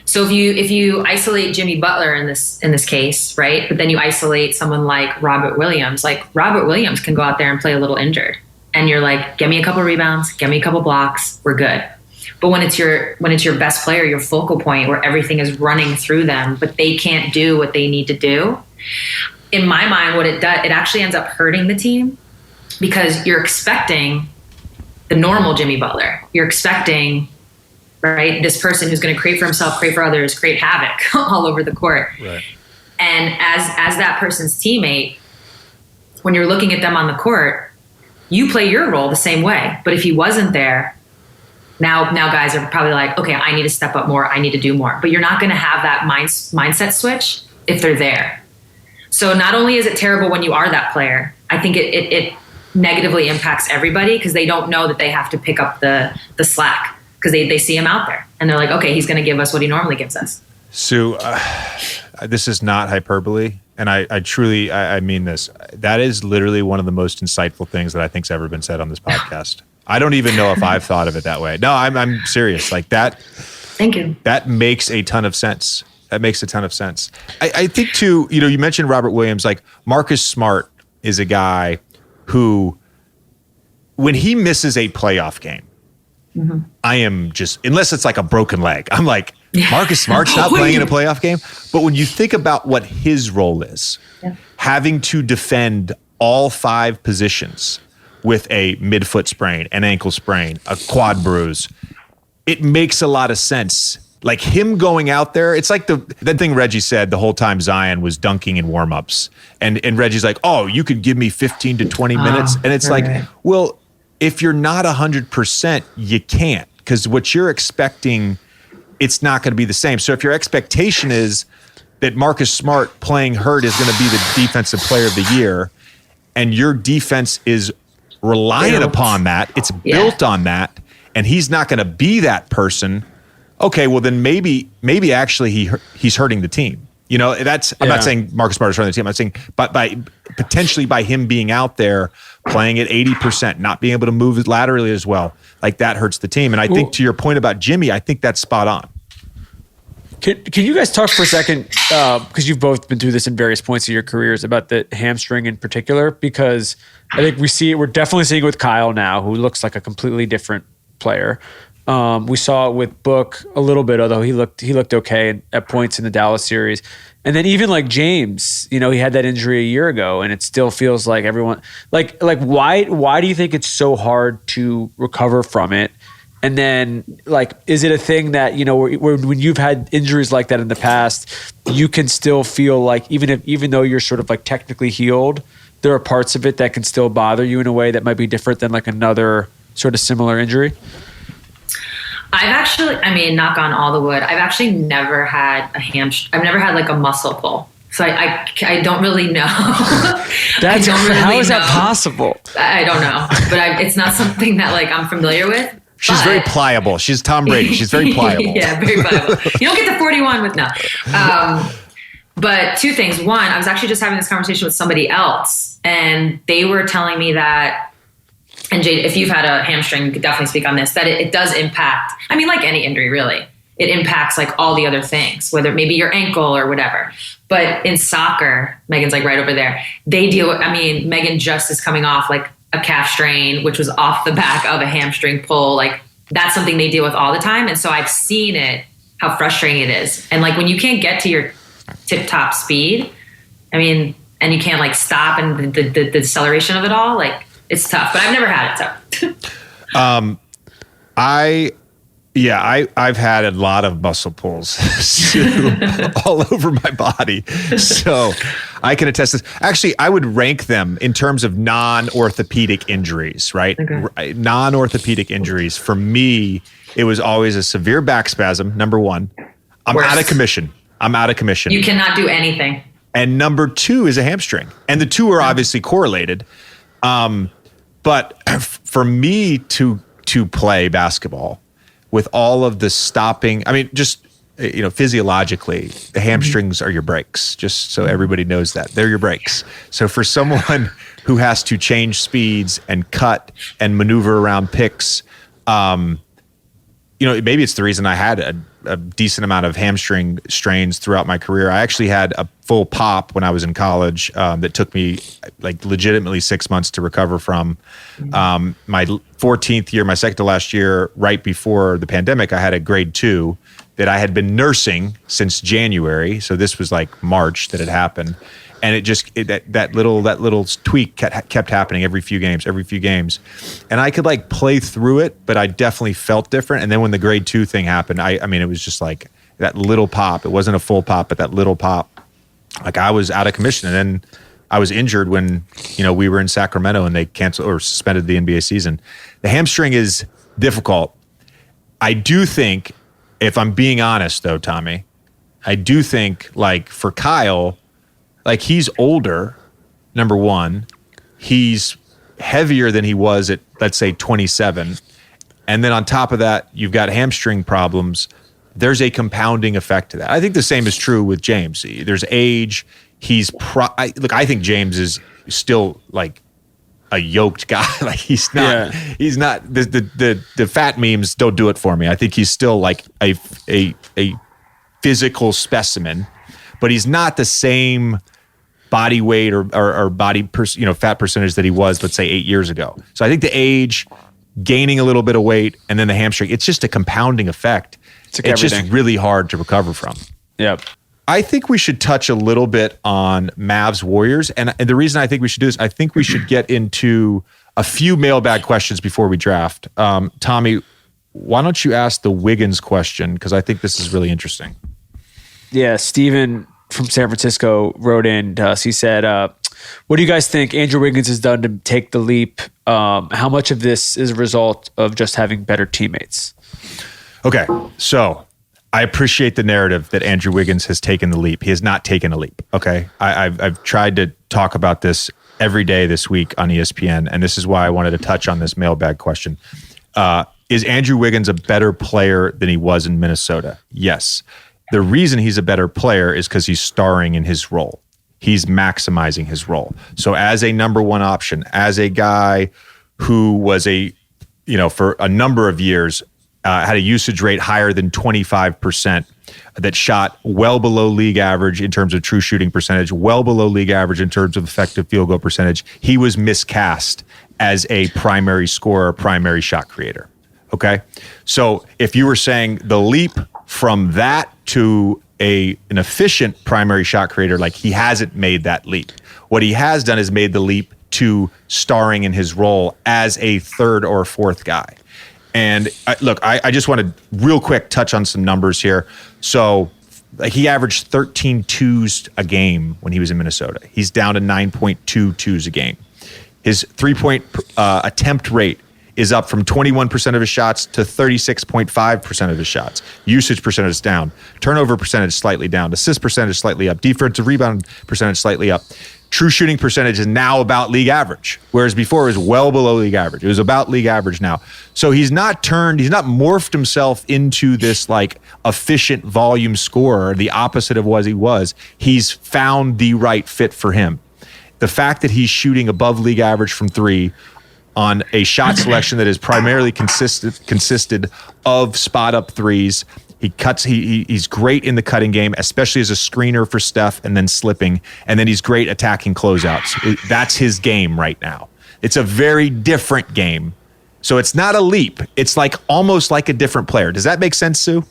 C: So if you isolate Jimmy Butler in this case, right? But then you isolate someone like Robert Williams. Like, Robert Williams can go out there and play a little injured, and you're like, get me a couple rebounds, get me a couple blocks, we're good. But when it's your best player, your focal point, where everything is running through them, but they can't do what they need to do, in my mind, what it does, it actually ends up hurting the team, because you're expecting the normal Jimmy Butler. You're expecting, right, this person who's going to create for himself, create for others, create havoc all over the court. Right. And as that person's teammate, when you're looking at them on the court, you play your role the same way. But if he wasn't there, now guys are probably like, okay, I need to step up more. I need to do more. But you're not going to have that mindset switch if they're there. So not only is it terrible when you are that player, I think it negatively impacts everybody, because they don't know that they have to pick up the slack, because they see him out there and they're like, okay, he's going to give us what he normally gives us.
A: Sue, this is not hyperbole, and I truly mean this. That is literally one of the most insightful things that I think's ever been said on this podcast. I don't even know if I've thought of it that way. No, I'm serious. Like that.
C: Thank you.
A: That makes a ton of sense. I think too, you mentioned Robert Williams. Like, Marcus Smart is a guy who, when he misses a playoff game, mm-hmm. I am just, unless it's like a broken leg, I'm like, Marcus Smart's not playing in a playoff game. But when you think about what his role is, having to defend all 5 positions with a midfoot sprain, an ankle sprain, a quad bruise, it makes a lot of sense. Like, him going out there, it's like that thing Reggie said the whole time Zion was dunking in warmups. And Reggie's like, oh, you could give me 15 to 20 minutes. And it's like, well, if you're not 100%, you can't, because what you're expecting, it's not going to be the same. So if your expectation is that Marcus Smart playing hurt is going to be the defensive player of the year, and your defense is reliant upon that, it's built on that, and he's not going to be that person, okay, well then maybe actually he's hurting the team. You know, I'm not saying Marcus Smart's hurting the team. I'm saying, but potentially by him being out there playing at 80%, not being able to move laterally as well, like that hurts the team. And I think to your point about Jimmy, I think that's spot on.
B: Can you guys talk for a second, because you've both been through this in various points of your careers, about the hamstring in particular? Because I think we're definitely seeing it with Kyle now, who looks like a completely different player. We saw it with Book a little bit, although he looked okay at points in the Dallas series. And then even like James, he had that injury a year ago, and it still feels like everyone like why do you think it's so hard to recover from it? And then, like, is it a thing that, when you've had injuries like that in the past, you can still feel like even though you're sort of like technically healed, there are parts of it that can still bother you in a way that might be different than like another sort of similar injury?
C: I've actually, knock on all the wood, I've actually never had I've never had like a muscle pull. So I don't really know.
B: How is that possible?
C: I don't know, but it's not something that like I'm familiar with.
A: She's very pliable. She's Tom Brady. She's very pliable.
C: Yeah, very pliable. You don't get the 41 with no. But two things. One, I was actually just having this conversation with somebody else, and they were telling me that, and Jade, if you've had a hamstring, you could definitely speak on this, that it does impact, like any injury really, it impacts like all the other things, whether maybe your ankle or whatever. But in soccer, Megan's like right over there, they deal with, Megan just is coming off like a calf strain, which was off the back of a hamstring pull. Like that's something they deal with all the time. And so I've seen it, how frustrating it is. And like when you can't get to your tip top speed, and you can't like stop, and the acceleration of it all, like it's tough, but I've never had it. So
A: I've had a lot of muscle pulls all over my body. So I can attest this. Actually, I would rank them in terms of non-orthopedic injuries, right? Okay. Non-orthopedic injuries. For me, it was always a severe back spasm, number one. I'm out of commission. You cannot do anything. And number two is a hamstring. And the two are obviously correlated. But for me to play basketball, with all of the stopping, physiologically, the hamstrings are your brakes, just so everybody knows that. They're your brakes. So for someone who has to change speeds and cut and maneuver around picks, maybe it's the reason I had a decent amount of hamstring strains throughout my career. I actually had a full pop when I was in college that took me like legitimately 6 months to recover from. My 14th year, my second to last year, right before the pandemic, I had a grade 2 that I had been nursing since January. So this was like March that it happened. And that little tweak kept happening every few games. And I could like play through it, but I definitely felt different. And then when the grade 2 thing happened, it was just like that little pop. It wasn't a full pop, but that little pop. Like I was out of commission. And then I was injured when, we were in Sacramento and they canceled or suspended the NBA season. The hamstring is difficult. I do think, if I'm being honest though, Tommy, I do think like for Kyle, like he's older, number one. He's heavier than he was at, let's say, 27. And then on top of that, you've got hamstring problems. There's a compounding effect to that. I think the same is true with James. There's age. I think James is still like a yoked guy. Like he's not, the fat memes don't do it for me. I think he's still like a physical specimen, but he's not the same body weight or body fat percentage that he was, let's say, 8 years ago. So I think the age, gaining a little bit of weight, and then the hamstring, it's just a compounding effect. It's just really hard to recover from.
B: Yep.
A: I think we should touch a little bit on Mavs Warriors. And the reason I think we should do this, I think we should get into a few mailbag questions before we draft. Tommy, why don't you ask the Wiggins question? Because I think this is really interesting.
B: Yeah, Steven from San Francisco wrote in to us. He said, what do you guys think Andrew Wiggins has done to take the leap? How much of this is a result of just having better teammates?
A: Okay, so I appreciate the narrative that Andrew Wiggins has taken the leap. He has not taken a leap, okay? I've tried to talk about this every day this week on ESPN, and this is why I wanted to touch on this mailbag question. Is Andrew Wiggins a better player than he was in Minnesota? Yes. The reason he's a better player is because he's starring in his role. He's maximizing his role. So as a number one option, as a guy who was for a number of years, had a usage rate higher than 25%, that shot well below league average in terms of true shooting percentage, well below league average in terms of effective field goal percentage, he was miscast as a primary scorer, primary shot creator. Okay? So if you were saying the leap from that to an efficient primary shot creator, like, he hasn't made that leap. What he has done is made the leap to starring in his role as a third or fourth guy. And I just want to real quick touch on some numbers here. So he averaged 13 twos a game when he was in Minnesota. He's down to 9.2 twos a game. His 3-point attempt rate is up from 21% of his shots to 36.5% of his shots. Usage percentage is down. Turnover percentage slightly down. Assist percentage slightly up. Defensive rebound percentage slightly up. True shooting percentage is now about league average, whereas before it was well below league average. It was about league average now. So he's not morphed himself into this like efficient volume scorer, the opposite of what he was. He's found the right fit for him. The fact that he's shooting above league average from three on a shot selection that is primarily consisted of spot up threes. He's great in the cutting game, especially as a screener for Steph and then slipping. And then he's great attacking closeouts. That's his game right now. It's a very different game. So it's not a leap. It's like almost like a different player. Does that make sense, Sue?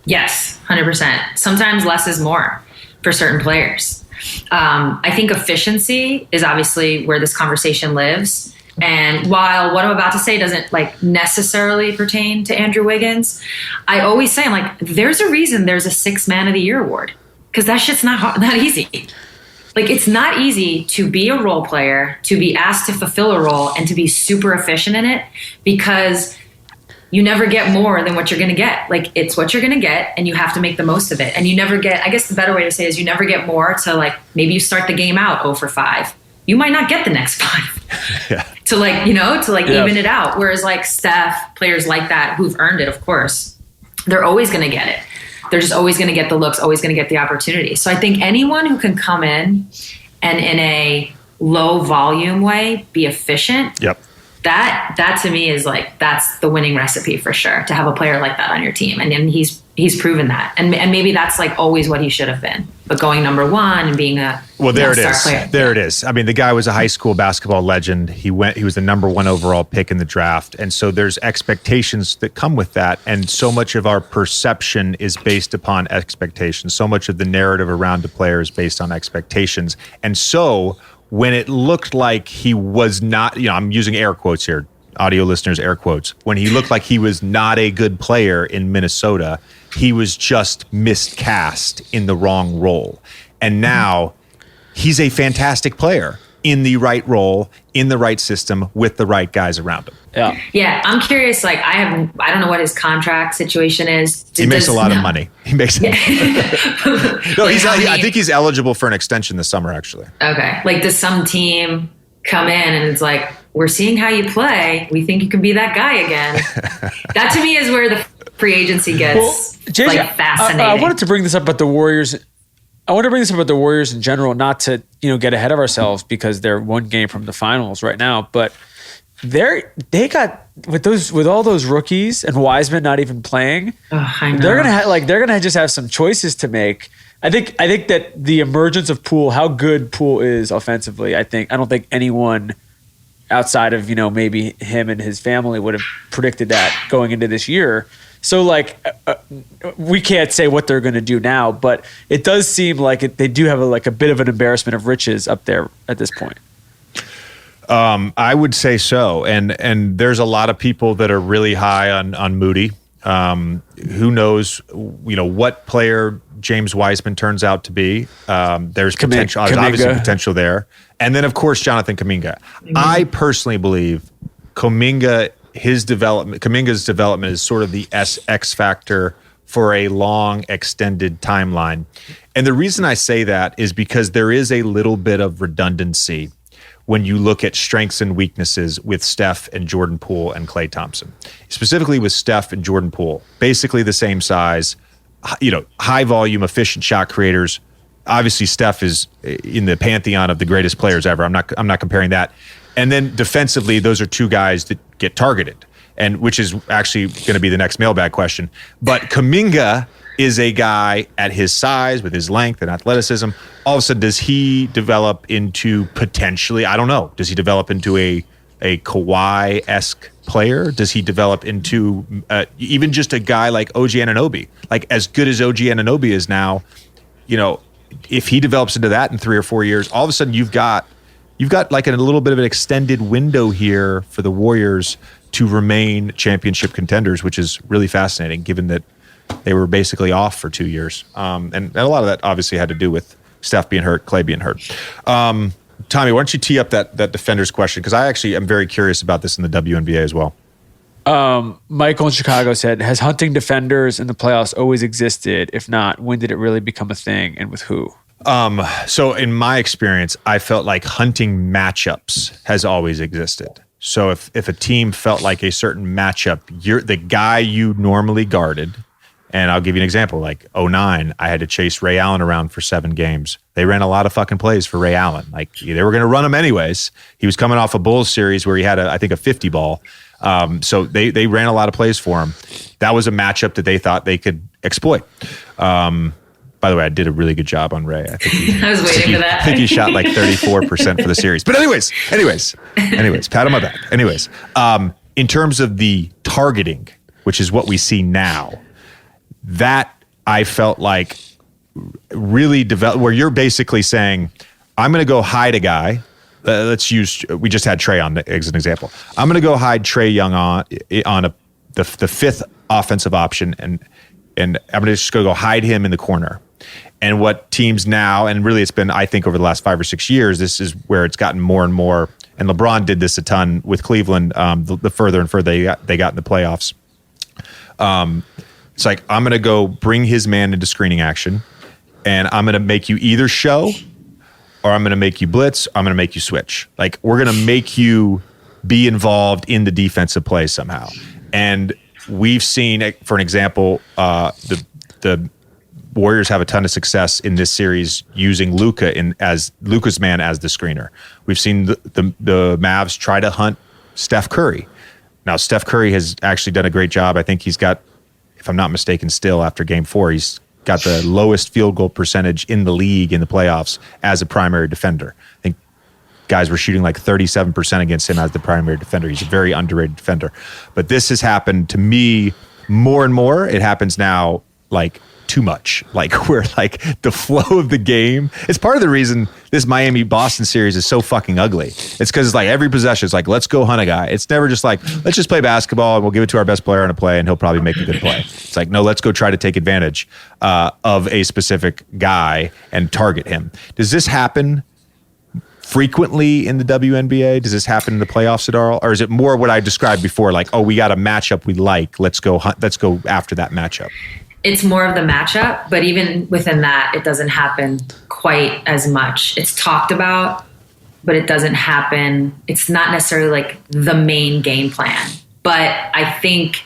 C: Yes, 100%. Sometimes less is more for certain players. I think efficiency is obviously where this conversation lives. And while what I'm about to say doesn't like necessarily pertain to Andrew Wiggins, I always say, I'm like, there's a reason there's a 6th Man of the Year award, because that shit's not easy. Like, it's not easy to be a role player, to be asked to fulfill a role, and to be super efficient in it, because you never get more than what you're going to get. Like, it's what you're going to get, and you have to make the most of it. And you never get, I guess the better way to say it is, you never get more to, like, maybe you start the game out 0 for 5. You might not get the next 5.
A: Yeah.
C: To even it out. Whereas like Steph, players like that who've earned it, of course, they're always going to get it. They're just always going to get the looks, always going to get the opportunity. So I think anyone who can come in and in a low volume way be efficient,
A: yep,
C: that to me is like, that's the winning recipe for sure, to have a player like that on your team. And he's proven that. And maybe that's like always what he should have been. But going number one and being a
A: there it
C: star
A: is.
C: player.
A: There it is. I mean, the guy was a high school basketball legend. He was the number 1 overall pick in the draft. And so there's expectations that come with that. And so much of our perception is based upon expectations. So much of the narrative around the player is based on expectations. And so when it looked like he was not, I'm using air quotes here, audio listeners, air quotes. When he looked like he was not a good player in Minnesota, he was just miscast in the wrong role. And now he's a fantastic player in the right role, in the right system, with the right guys around him.
B: Yeah.
C: Yeah. I'm curious. Like, I don't know what his contract situation is.
A: He makes a lot of money. He makes no, I think he's eligible for an extension this summer, actually.
C: Okay. Like, does some team come in and it's like, we're seeing how you play. We think you can be that guy again. That to me is where the free agency gets fascinating.
B: I wanted to bring this up about the Warriors. I want to bring this up about the Warriors in general, not to get ahead of ourselves because they're one game from the finals right now. But they got with all those rookies and Wiseman not even playing.
C: I know.
B: They're gonna just have some choices to make. I think that the emergence of Poole, how good Poole is offensively, I don't think anyone outside of maybe him and his family would have predicted that going into this year. So we can't say what they're going to do now, but it does seem like they do have a bit of an embarrassment of riches up there at this point.
A: I would say so, and there's a lot of people that are really high on Moody. Who knows, what player James Wiseman turns out to be. There's potential, obviously potential there. And then, of course, Jonathan Kuminga. Mm-hmm. I personally believe Kuminga's development is sort of the X factor for a long, extended timeline. And the reason I say that is because there is a little bit of redundancy when you look at strengths and weaknesses with Steph and Jordan Poole and Klay Thompson. Specifically with Steph and Jordan Poole, basically the same size, high volume, efficient shot creators. Obviously, Steph is in the pantheon of the greatest players ever. I'm not comparing that. And then defensively, those are two guys that get targeted, and which is actually going to be the next mailbag question. But Kuminga is a guy at his size, with his length and athleticism. All of a sudden, does he develop into potentially, I don't know, does he develop into a Kawhi-esque player? Does he develop into even just a guy like OG Anunoby? Like, as good as OG Anunoby is now, if he develops into that in 3 or 4 years, all of a sudden you've got like a little bit of an extended window here for the Warriors to remain championship contenders, which is really fascinating given that they were basically off for 2 years. And a lot of that obviously had to do with Steph being hurt, Klay being hurt. Tommy, why don't you tee up that defenders question? Because I actually am very curious about this in the WNBA as well.
B: Michael in Chicago said, has hunting defenders in the playoffs always existed? If not, when did it really become a thing, and with who?
A: So in my experience, I felt like hunting matchups has always existed. So if a team felt like a certain matchup, you're the guy you normally guarded. And I'll give you an example, like 2009, I had to chase Ray Allen around for 7 games. They ran a lot of fucking plays for Ray Allen. Like, they were going to run him anyways. He was coming off a Bulls series where he had I think a 50 ball. So they ran a lot of plays for him. That was a matchup that they thought they could exploit. By the way, I did a really good job on Ray. I think
C: I was waiting for that.
A: I think he shot like 34% for the series. But anyways, pat him on the back. Anyways, in terms of the targeting, which is what we see now, that I felt like really developed, where you're basically saying, I'm going to go hide a guy. We just had Trey on as an example. I'm going to go hide Trey Young on the fifth offensive option, and I'm going to just go hide him in the corner. And what teams now, and really it's been, I think, over the last 5 or 6 years, this is where it's gotten more and more. And LeBron did this a ton with Cleveland. The further and further they got in the playoffs. It's like, I'm going to go bring his man into screening action, and I'm going to make you either show, or I'm going to make you blitz, or I'm going to make you switch. Like, we're going to make you be involved in the defensive play somehow. And we've seen, for an example, the Warriors have a ton of success in this series using Luka's man as the screener. We've seen the Mavs try to hunt Steph Curry. Now, Steph Curry has actually done a great job. I think he's got, if I'm not mistaken, still after Game 4, he's got the lowest field goal percentage in the league in the playoffs as a primary defender. I think guys were shooting like 37% against him as the primary defender. He's a very underrated defender. But this has happened to me more and more. It happens now like too much. Like, where like the flow of the game. It's part of the reason this Miami-Boston series is so fucking ugly. It's because it's like every possession is like, let's go hunt a guy. It's never just like, let's just play basketball and we'll give it to our best player on a play and he'll probably make a good play. It's like, no, let's go try to take advantage of a specific guy and target him. Does this happen frequently in the WNBA? Does this happen in the playoffs at all? Or is it more what I described before? Like, oh, we got a matchup we like. Let's go after that matchup.
C: It's more of the matchup, but even within that, it doesn't happen quite as much. It's talked about, but it doesn't happen. It's not necessarily like the main game plan. But I think,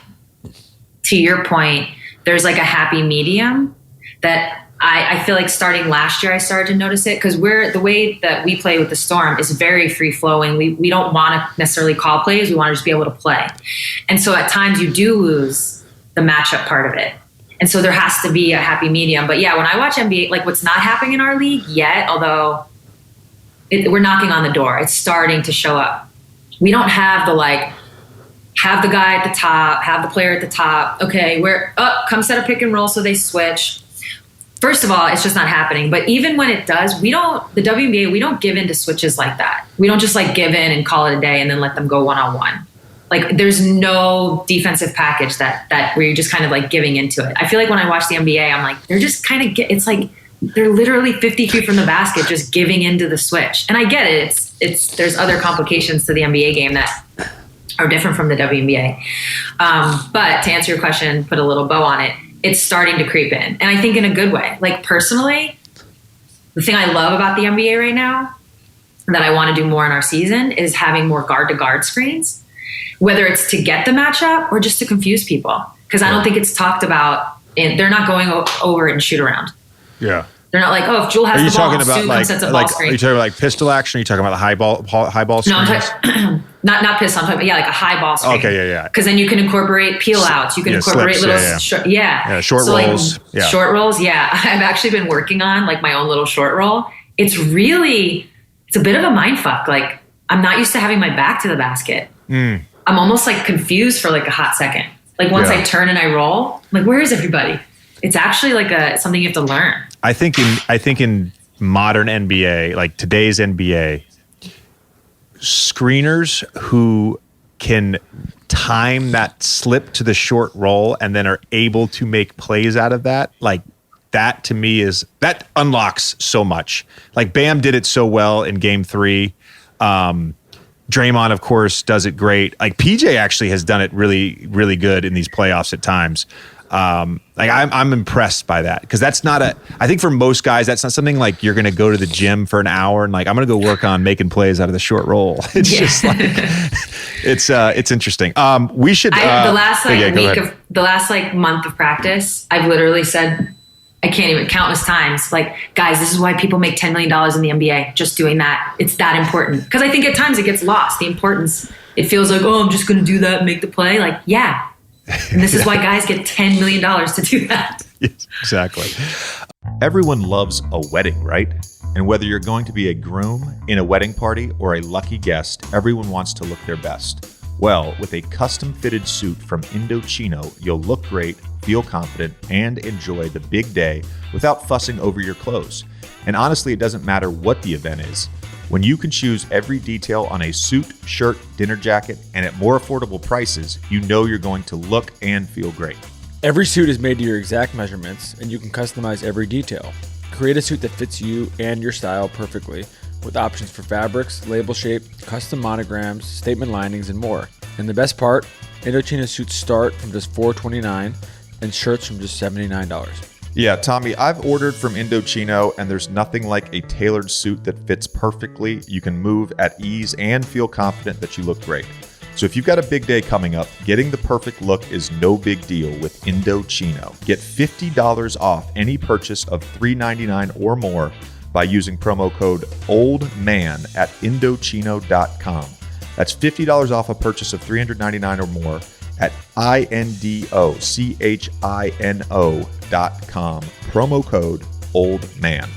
C: to your point, there's like a happy medium that I feel like starting last year, I started to notice it, because the way that we play with the Storm is very free flowing. We don't want to necessarily call plays. We want to just be able to play. And so at times you do lose the matchup part of it. And so there has to be a happy medium. But yeah, when I watch NBA, like what's not happening in our league yet, although we're knocking on the door, it's starting to show up. We don't have have the guy at the top, have the player at the top. Okay, come set a pick and roll so they switch. First of all, it's just not happening. But even when it does, the WNBA, we don't give in to switches like that. We don't just like give in and call it a day and then let them go one-on-one. Like, there's no defensive package that where you're just kind of like giving into it. I feel like when I watch the NBA, I'm like, they're just kind of it's like they're literally 50 feet from the basket, just giving into the switch. And I get it. There's other complications to the NBA game that are different from the WNBA. But to answer your question, put a little bow on it, it's starting to creep in. And I think in a good way. Like, personally, the thing I love about the NBA right now that I want to do more in our season is having more guard to guard screens, whether it's to get the matchup or just to confuse people. Because I don't think it's talked about. They're not going over it and shoot around.
A: Yeah.
C: They're not like, oh, if Jewel has the ball, Sue comes sets a ball screen.
A: Are you talking about like pistol action? Are you talking about the high ball screen?
C: No, I'm talking, not pistol. I'm talking about, like a high ball screen.
A: Okay, yeah.
C: Because then you can incorporate peel outs. You can incorporate
A: slips,
C: short rolls.
A: Like,
C: short rolls, yeah. I've actually been working on like my own little short roll. It's a bit of a mind fuck. Like, I'm not used to having my back to the basket. I'm almost like confused for like a hot second. Like once I turn and I roll, I'm like, where is everybody? It's actually like something you have to learn. I think
A: in modern NBA, like today's NBA, screeners who can time that slip to the short roll and then are able to make plays out of that, like that to me that unlocks so much. Like Bam did it so well in Game 3. Draymond, of course, does it great. Like PJ actually has done it really, really good in these playoffs at times. I'm impressed by that because I think for most guys, that's not something like you're going to go to the gym for an hour and like, I'm going to go work on making plays out of the short roll. It's just like, it's interesting. We should,
C: the last month of practice, I've literally said, I can't even countless times, like, guys, this is why people make $10 million in the NBA. Just doing that. It's that important. Because I think at times it gets lost. The importance, it feels like, oh, I'm just going to do that and make the play. Like, yeah. And this is why guys get $10 million to do that.
A: Yes, exactly. Everyone loves a wedding, right? And whether you're going to be a groom in a wedding party or a lucky guest, everyone wants to look their best. Well, with a custom-fitted suit from Indochino, you'll look great, feel confident, and enjoy the big day without fussing over your clothes. And honestly, it doesn't matter what the event is. When you can choose every detail on a suit, shirt, dinner jacket, and at more affordable prices, you know you're going to look and feel great.
B: Every suit is made to your exact measurements, and you can customize every detail. Create a suit that fits you and your style perfectly, with options for fabrics, label shape, custom monograms, statement linings, and more. And the best part, Indochino suits start from just $429 and shirts from just $79.
A: Yeah, Tommy, I've ordered from Indochino, and there's nothing like a tailored suit that fits perfectly. You can move at ease and feel confident that you look great. So if you've got a big day coming up, getting the perfect look is no big deal with Indochino. Get $50 off any purchase of $399 or more by using promo code OLDMAN at Indochino.com. That's $50 off a purchase of $399 or more at Indochino.com. Promo code OLDMAN.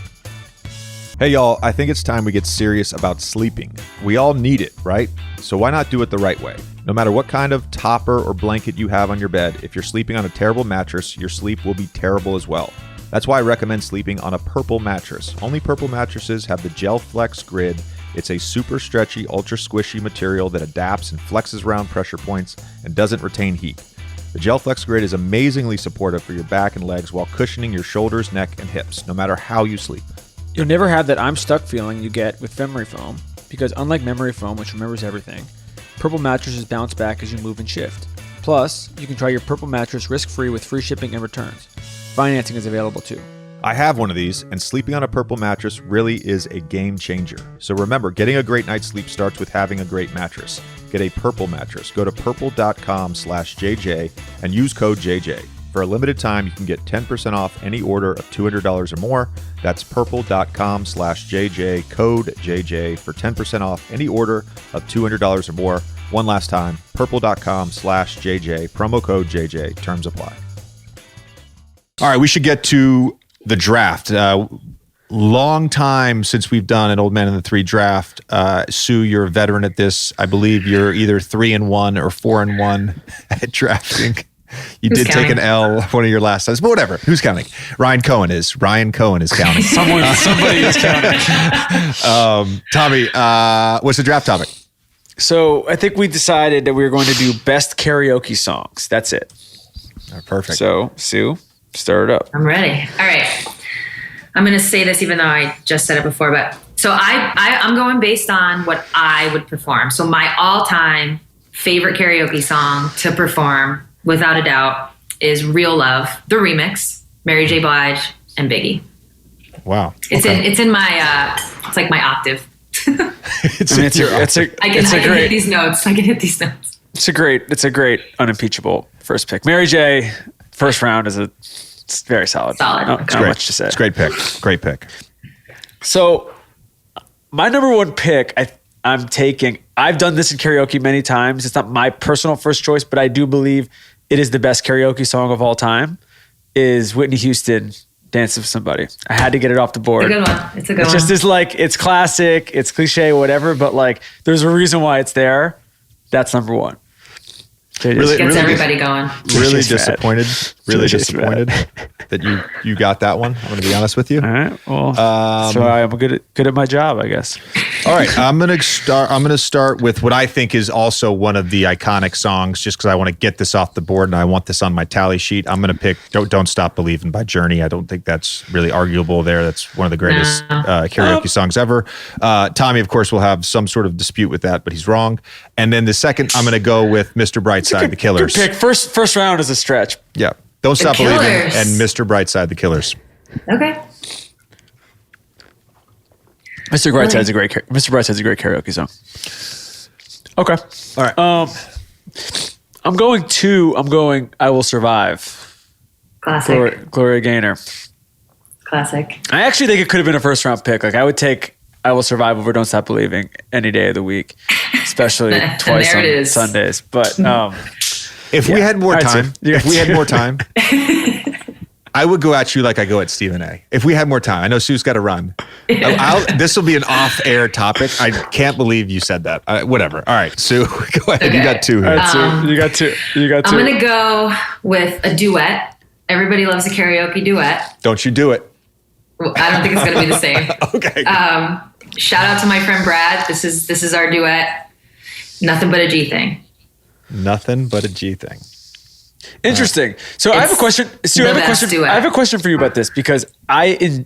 A: Hey y'all, I think it's time we get serious about sleeping. We all need it, right? So why not do it the right way? No matter what kind of topper or blanket you have on your bed, if you're sleeping on a terrible mattress, your sleep will be terrible as well. That's why I recommend sleeping on a Purple mattress. Only Purple mattresses have the Gel Flex Grid. It's a super stretchy, ultra squishy material that adapts and flexes around pressure points and doesn't retain heat. The Gel Flex Grid is amazingly supportive for your back and legs while cushioning your shoulders, neck, and hips, no matter how you sleep.
B: You'll never have that I'm stuck feeling you get with memory foam, because unlike memory foam, which remembers everything, Purple mattresses bounce back as you move and shift. Plus, you can try your Purple mattress risk-free with free shipping and returns. Financing is available too.
A: I have one of these, and sleeping on a Purple mattress really is a game changer. So remember, getting a great night's sleep starts with having a great mattress. Get a Purple mattress. Go to purple.com/JJ and use code JJ. For a limited time, you can get 10% off any order of $200 or more. That's purple.com/JJ, code JJ for 10% off any order of $200 or more. One last time, purple.com/JJ, promo code JJ, terms apply. All right, we should get to the draft. Long time since we've done an Old Man in the Three draft. Sue, you're a veteran at this. I believe you're either 3-1 or 4-1 at drafting. You
C: Who's
A: did
C: counting?
A: take an L one of your last times, but whatever. Who's counting? Ryan Cohen is counting.
B: Somebody is counting.
A: Tommy, what's the draft topic?
B: So I think we decided that we were going to do best karaoke songs. That's it.
A: Perfect.
B: So, Sue, start it up.
C: I'm ready. All right. I'm going to say this even though I just said it before, but so I'm going based on what I would perform. So my all-time favorite karaoke song to perform, without a doubt, is Real Love, the remix, Mary J. Blige and Biggie.
A: Wow.
C: It's in my, it's like my octave. I can hit these notes.
B: It's a great unimpeachable first pick. Mary J. First round it's very solid. Not much to say.
A: It's a great pick. Great pick.
B: So my number one pick, I'm taking. I've done this in karaoke many times. It's not my personal first choice, but I do believe it is the best karaoke song of all time. Is Whitney Houston, "Dance with Somebody." I had to get it off the board.
C: It's a good one.
B: Just is like, it's classic, it's cliche, whatever, but like there's a reason why it's there. That's number one.
C: Gets everybody going.
A: Really disappointed. Really disappointed that you got that one. I'm going to be honest with you.
B: All right. Well, so I'm good at my job, I guess.
A: All right. I'm going to start with what I think is also one of the iconic songs, just because I want to get this off the board and I want this on my tally sheet. I'm going to pick "Don't Stop Believin'" by Journey. I don't think that's really arguable there. That's one of the greatest karaoke songs ever. Tommy, of course, will have some sort of dispute with that, but he's wrong. And then the second, I'm going to go with "Mr. Brightside," the Killers.
B: Good pick. First round is a stretch.
A: Yeah. "Don't Stop Believing" and "Mr. Brightside," the Killers.
C: Okay.
B: Mr. Brightside's a great karaoke song. Okay.
A: All right.
B: I'm going "I Will Survive."
C: Classic.
B: Gloria Gaynor.
C: Classic.
B: I actually think it could have been a first round pick. Like I would take "I Will Survive" over "Don't Stop Believing" any day of the week, especially twice on Sundays. But
A: if we had more time, I would go at you like I go at Stephen A. If we had more time, I know Sue's got to run. This will be an off-air topic. I can't believe you said that. Whatever. All right, Sue, go ahead. Okay. You got two here.
B: All right, Sue, you got two.
C: I'm going to go with a duet. Everybody loves a karaoke duet.
A: Don't you do it.
C: I don't think it's going to be the same.
A: Okay.
C: Shout out to my friend Brad. This is our duet. Nothing But a G Thing.
A: Nothing But a G Thing.
B: Interesting. So I have a question. Stu, I have a question for you about this, because I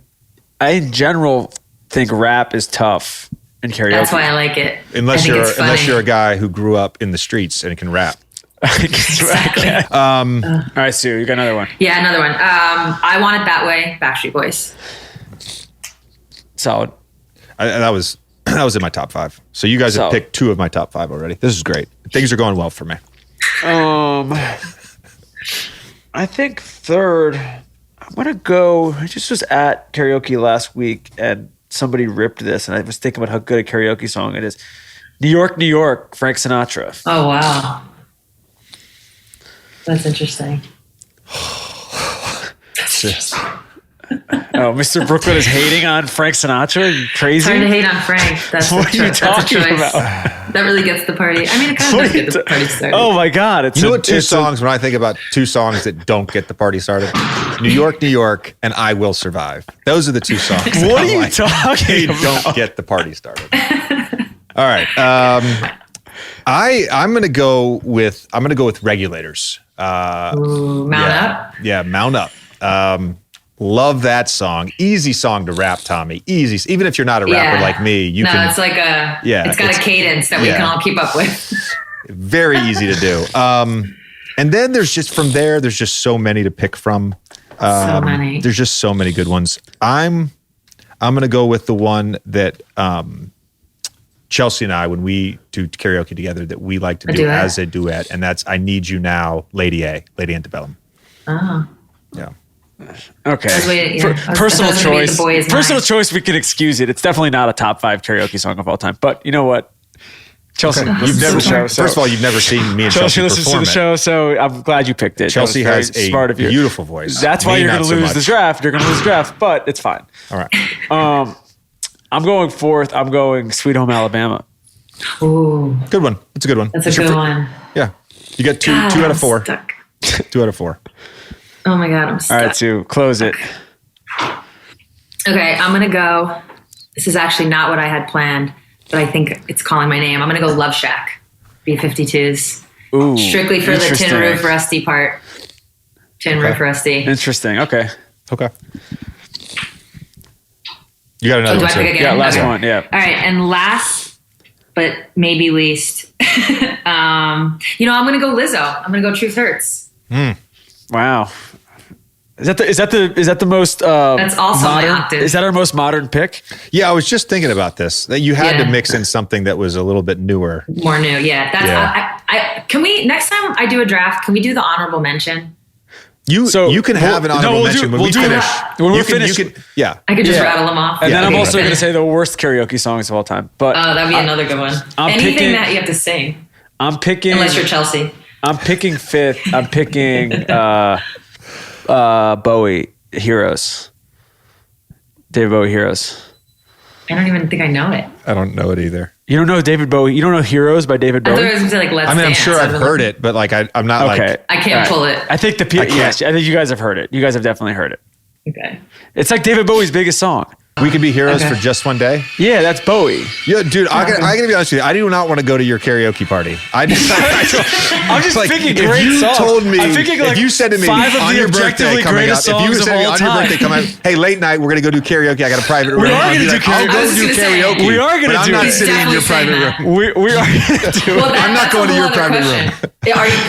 B: in general think rap is tough in karaoke.
C: That's why I like it.
A: Unless you're a guy who grew up in the streets and can rap.
C: Exactly.
B: All right, Sue, you got another one.
C: Yeah, another one. "I Want It That Way," Backstreet Boys.
B: Solid.
A: That was in my top 5. So you guys have picked 2 of my top 5 already. This is great. Things are going well for me.
B: I think third, I'm going to go, I just was at karaoke last week and somebody ripped this, and I was thinking about how good a karaoke song it is. New York, New York, Frank Sinatra.
C: Oh, wow. That's interesting.
B: Oh, Mr. Brooklyn is hating on Frank Sinatra? Are you crazy?
C: Trying to hate on Frank. That's
B: what are you talking about?
C: That really gets the party. I mean, it kind of does get the party started.
B: Oh my God.
A: You know what two songs, when I think about 2 songs that don't get the party started? New York, New York, and "I Will Survive." Those are the 2 songs.
B: What are you talking about?
A: Don't get the party started. All right. I'm going to go with "Regulators."
C: Mount Up?
A: Yeah, "Mount Up." Love that song. Easy song to rap, Tommy. Easy. Even if you're not a rapper like me, you can.
C: It's like it's got a cadence that we can all keep up with.
A: Very easy to do. And then there's just so many to pick from.
C: So many.
A: There's just so many good ones. I'm going to go with the one that Chelsea and I, when we do karaoke together, that we like to do as a duet, and that's "I Need You Now," Lady Antebellum.
C: Oh.
A: Yeah.
B: Okay. Personal choice. Personal choice. We can excuse it. It's definitely not a top 5 karaoke song of all time. But you know what, Chelsea, you've never
A: first of all, you've never seen me and Chelsea
B: listens to the show, so I'm glad you picked it.
A: Chelsea has a beautiful voice.
B: That's why you're going to lose the draft. You're going to lose the draft, but it's fine.
A: All right.
B: I'm going fourth. I'm going "Sweet Home Alabama."
C: Ooh.
A: Good one. That's a good one.
C: That's a good one.
A: Yeah. You got 2 out of 4. 2 out of 4.
C: Oh my God, I'm stuck.
B: All right, Sue, close it.
C: Okay, I'm going to go. This is actually not what I had planned, but I think it's calling my name. I'm going to go "Love Shack," B-52s.
B: Ooh,
C: strictly for the Tin Roof Rusty part. Roof Rusty.
B: Interesting. Okay.
A: You got another one,
C: pick again?
B: Yeah, last one. Yeah.
C: All right, and last, but maybe least, I'm going to go Lizzo. I'm going to go "Truth Hurts."
B: Wow. Is that the most
C: That's also my
B: modern?
C: octave.
B: Is that our most modern pick?
A: Yeah, I was just thinking about this. That you had to
C: Yeah.
A: mix in something that was a little bit newer.
C: More new, yeah. That's
A: Yeah.
C: can we next time I do a draft? Can we do the honorable mention?
A: You can have an honorable mention when we finish.
B: When we're
A: You
B: finished.
A: can, yeah.
C: I could just rattle them off.
B: And then I'm
C: Okay.
B: also going to say the worst karaoke songs of all time. But
C: Oh, that'd be another good one.
B: I'm
C: Anything
B: picking-
C: that you have to sing,
B: I'm picking.
C: unless you're Chelsea.
B: I'm picking fifth. I'm picking Bowie Heroes. David Bowie Heroes.
C: I don't even think I know it.
A: I don't know it either.
B: You don't know David Bowie? You don't know Heroes by David
C: I thought
B: Bowie?
C: it was going to say like Let's
A: I mean, I'm
C: Dance.
A: sure I've heard it, but like I'm not
B: Okay.
A: like.
C: I can't pull it.
B: I think yes, I think you guys have heard it. You guys have definitely heard it.
C: Okay.
B: It's like David Bowie's biggest song.
A: We could be heroes
C: Okay.
A: for just one day.
B: Yeah, that's Bowie.
A: Yeah, dude, I gotta be honest with you. I do not want to go to your karaoke party.
B: I'm just picking
A: if
B: great
A: you
B: songs.
A: told me,
B: I'm picking like
A: if you said to me
B: 5 of
A: on
B: the
A: your birthday
B: objectively
A: coming
B: greatest
A: up, if you
B: songs
A: said
B: of
A: to me
B: all
A: on your birthday
B: time.
A: coming up, hey, late night, we're gonna go do karaoke. I got a private room.
B: We are
A: I'd be
B: gonna
A: like,
B: do
A: I'll
B: karaoke.
A: go
C: I was
A: do
C: gonna say,
A: karaoke.
B: we are gonna
A: but I'm
B: do
A: not
B: it.
A: sitting in your private
C: Definitely
A: room.
B: We are gonna do
C: Well,
B: it.
A: I'm not
C: that's
A: going
C: a
A: to
C: whole
A: your
C: other
A: private
C: question.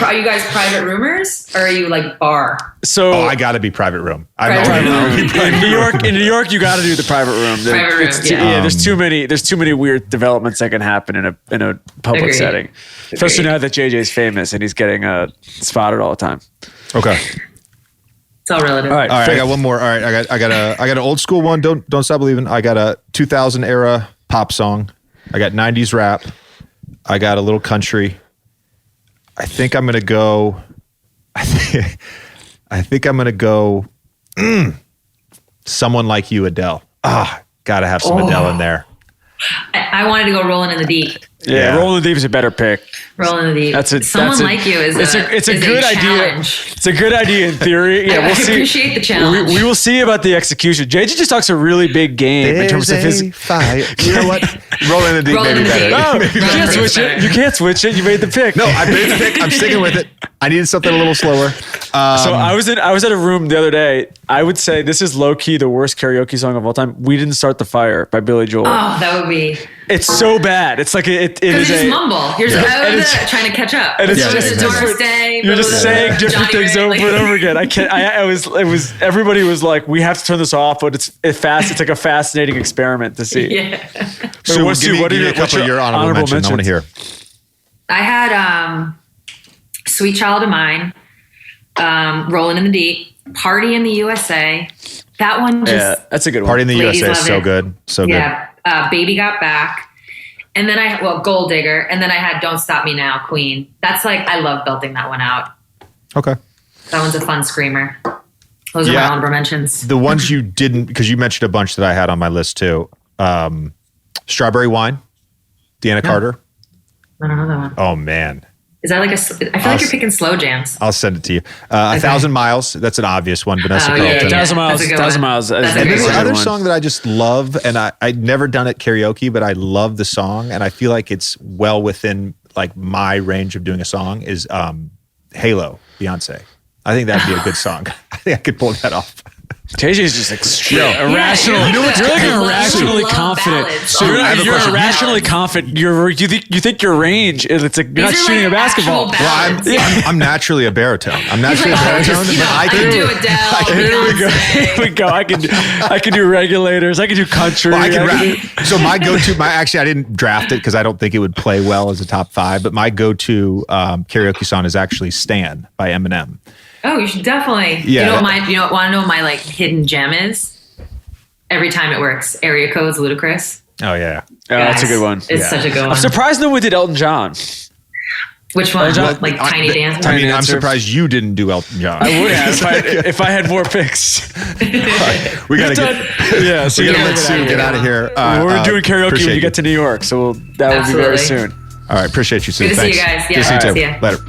C: Are you guys private roomers or are you like bar?
B: So
A: Oh, I gotta be private room. I'm
C: Private
A: already
C: room.
B: in New York, you got to do the private room.
C: Private room, yeah.
B: There's too many weird developments that can happen in a public
C: Agreed.
B: setting, especially
C: Agreed.
B: now that JJ's famous and he's getting spotted all the time.
A: Okay.
C: It's all relative.
B: All right,
A: All right, I
B: fifth.
A: got one more. All right, I got an old school one. Don't stop believing. I got a 2000 era pop song. I got 90s rap. I got a little country. I think I'm gonna go. I think I'm gonna go. Someone Like You, Adele. Gotta have some Adele in there.
C: I wanted to go Rolling in the Deep.
B: Yeah,
A: Yeah.
B: Rolling the Deep is a better pick.
C: Rolling in the Deep. Someone Like You is
B: it's a
C: is
B: good idea.
C: challenge.
B: It's a good idea in theory. Yeah,
C: I
B: we'll see.
C: appreciate the challenge.
B: We will see about the execution. JJ just talks a really big game in terms of his.
A: fire. You know what? Rolling in the Deep,
C: Rolling
A: maybe
C: in the
A: better.
C: Deep.
B: No, you
C: Rolling
B: can't
C: in the
B: switch
C: Deep.
B: it. You can't switch it. You made the pick.
A: No, I made the pick. I'm sticking with it. I needed something a little slower.
B: So I was at a room the other day. I would say this is low key the worst karaoke song of all time. "We Didn't Start the Fire" by Billy Joel.
C: Oh, that would be.
B: It's so bad. It's like it
C: Because
B: is
C: you just
B: a.
C: mumble. You're just
B: And it's-
C: trying to catch up.
B: and it's
A: Yeah,
C: Just
A: exactly.
C: Doris Day.
B: You're just saying different
C: Johnny
B: things
C: Ray,
B: over
C: like-
B: and over again. I can't. It was. Everybody was like, "We have to turn this off," but it's fast. It's like a fascinating experiment to see.
C: Yeah.
A: So
B: what's
A: give me,
B: what are
A: give me
B: your-
A: a couple
B: what's
A: of your honorable mentions. I want to hear.
C: I had Sweet Child of Mine, Rolling in the Deep, Party in the USA. That one just.
B: Yeah, that's a good one.
A: Party in the
C: Ladies
A: USA is
C: love
A: so
C: it.
A: good. So good.
C: Yeah. Baby Got Back. And then Gold Digger. And then I had Don't Stop Me Now, Queen. That's like, I love belting that one out.
A: Okay.
C: That one's a fun screamer. Those are my honorable mentions.
A: The ones you didn't, because you mentioned a bunch that I had on my list too. Strawberry Wine, Deanna Carter.
C: I don't know that one.
A: Oh man,
C: Is that like I feel like you're picking slow jams.
A: I'll send it to you. A Thousand Miles. That's an obvious one. Vanessa
C: Oh,
A: Carlton.
C: yeah.
B: Thousand Miles.
C: That's a good
B: Thousand
C: one.
B: Miles.
C: That's a
B: is
C: great
A: And
C: one.
A: then the
B: a good
A: other
B: one.
A: song that I just love, and I'd never done it karaoke, but I love the song, and I feel like it's well within like my range of doing a song is Halo, Beyonce. I think that'd be a good song. I think I could pull that off.
B: JJ is just extreme, irrational.
C: Yeah,
B: you're like
C: I love
B: irrationally
C: love
B: confident.
C: ballads.
B: So
C: Oh,
B: you're,
C: I have a
B: you're
C: question.
B: irrationally confident. You think your range is it's like you're not
C: These are
B: shooting a
C: like
B: basketball.
C: actual ballads.
A: I'm naturally a baritone. I'm
C: He's
A: naturally
C: like,
A: a baritone,
C: just,
A: but
C: I can do Adele.
B: Here we go.
C: Beyonce.
B: Here we go. I can do regulators. I can do country.
A: Well, I can
B: can
A: rap. So my go-to, actually, I didn't draft it because I don't think it would play well as a top 5. But my go-to karaoke song is actually "Stan" by Eminem.
C: Oh, you should definitely.
A: Yeah.
C: Want to know what my like hidden gem is? Every time it works, Area Code's Ludacris.
A: Oh yeah,
B: Oh, that's a
C: Guys,
B: good one.
C: It's such a good one.
B: I'm surprised no one did Elton John.
C: Which one?
B: John-
C: Like Tiny Dancer?
A: I mean, I'm
B: Dancer.
A: surprised you didn't do Elton John.
B: I would have if I had more picks.
A: We gotta get.
B: Yeah, so
A: We
B: you
A: gotta
B: gotta
A: let Sue get out of here.
B: We're doing karaoke when
A: appreciate
B: you
A: you.
B: get to New York, so that will be very
C: Absolutely.
B: soon.
A: All right, appreciate you, Sue.
C: Good to see you
A: Thanks.
C: guys.
A: Good to
C: Yeah.
A: see you
C: All
A: too.
C: right, see ya.
A: Later.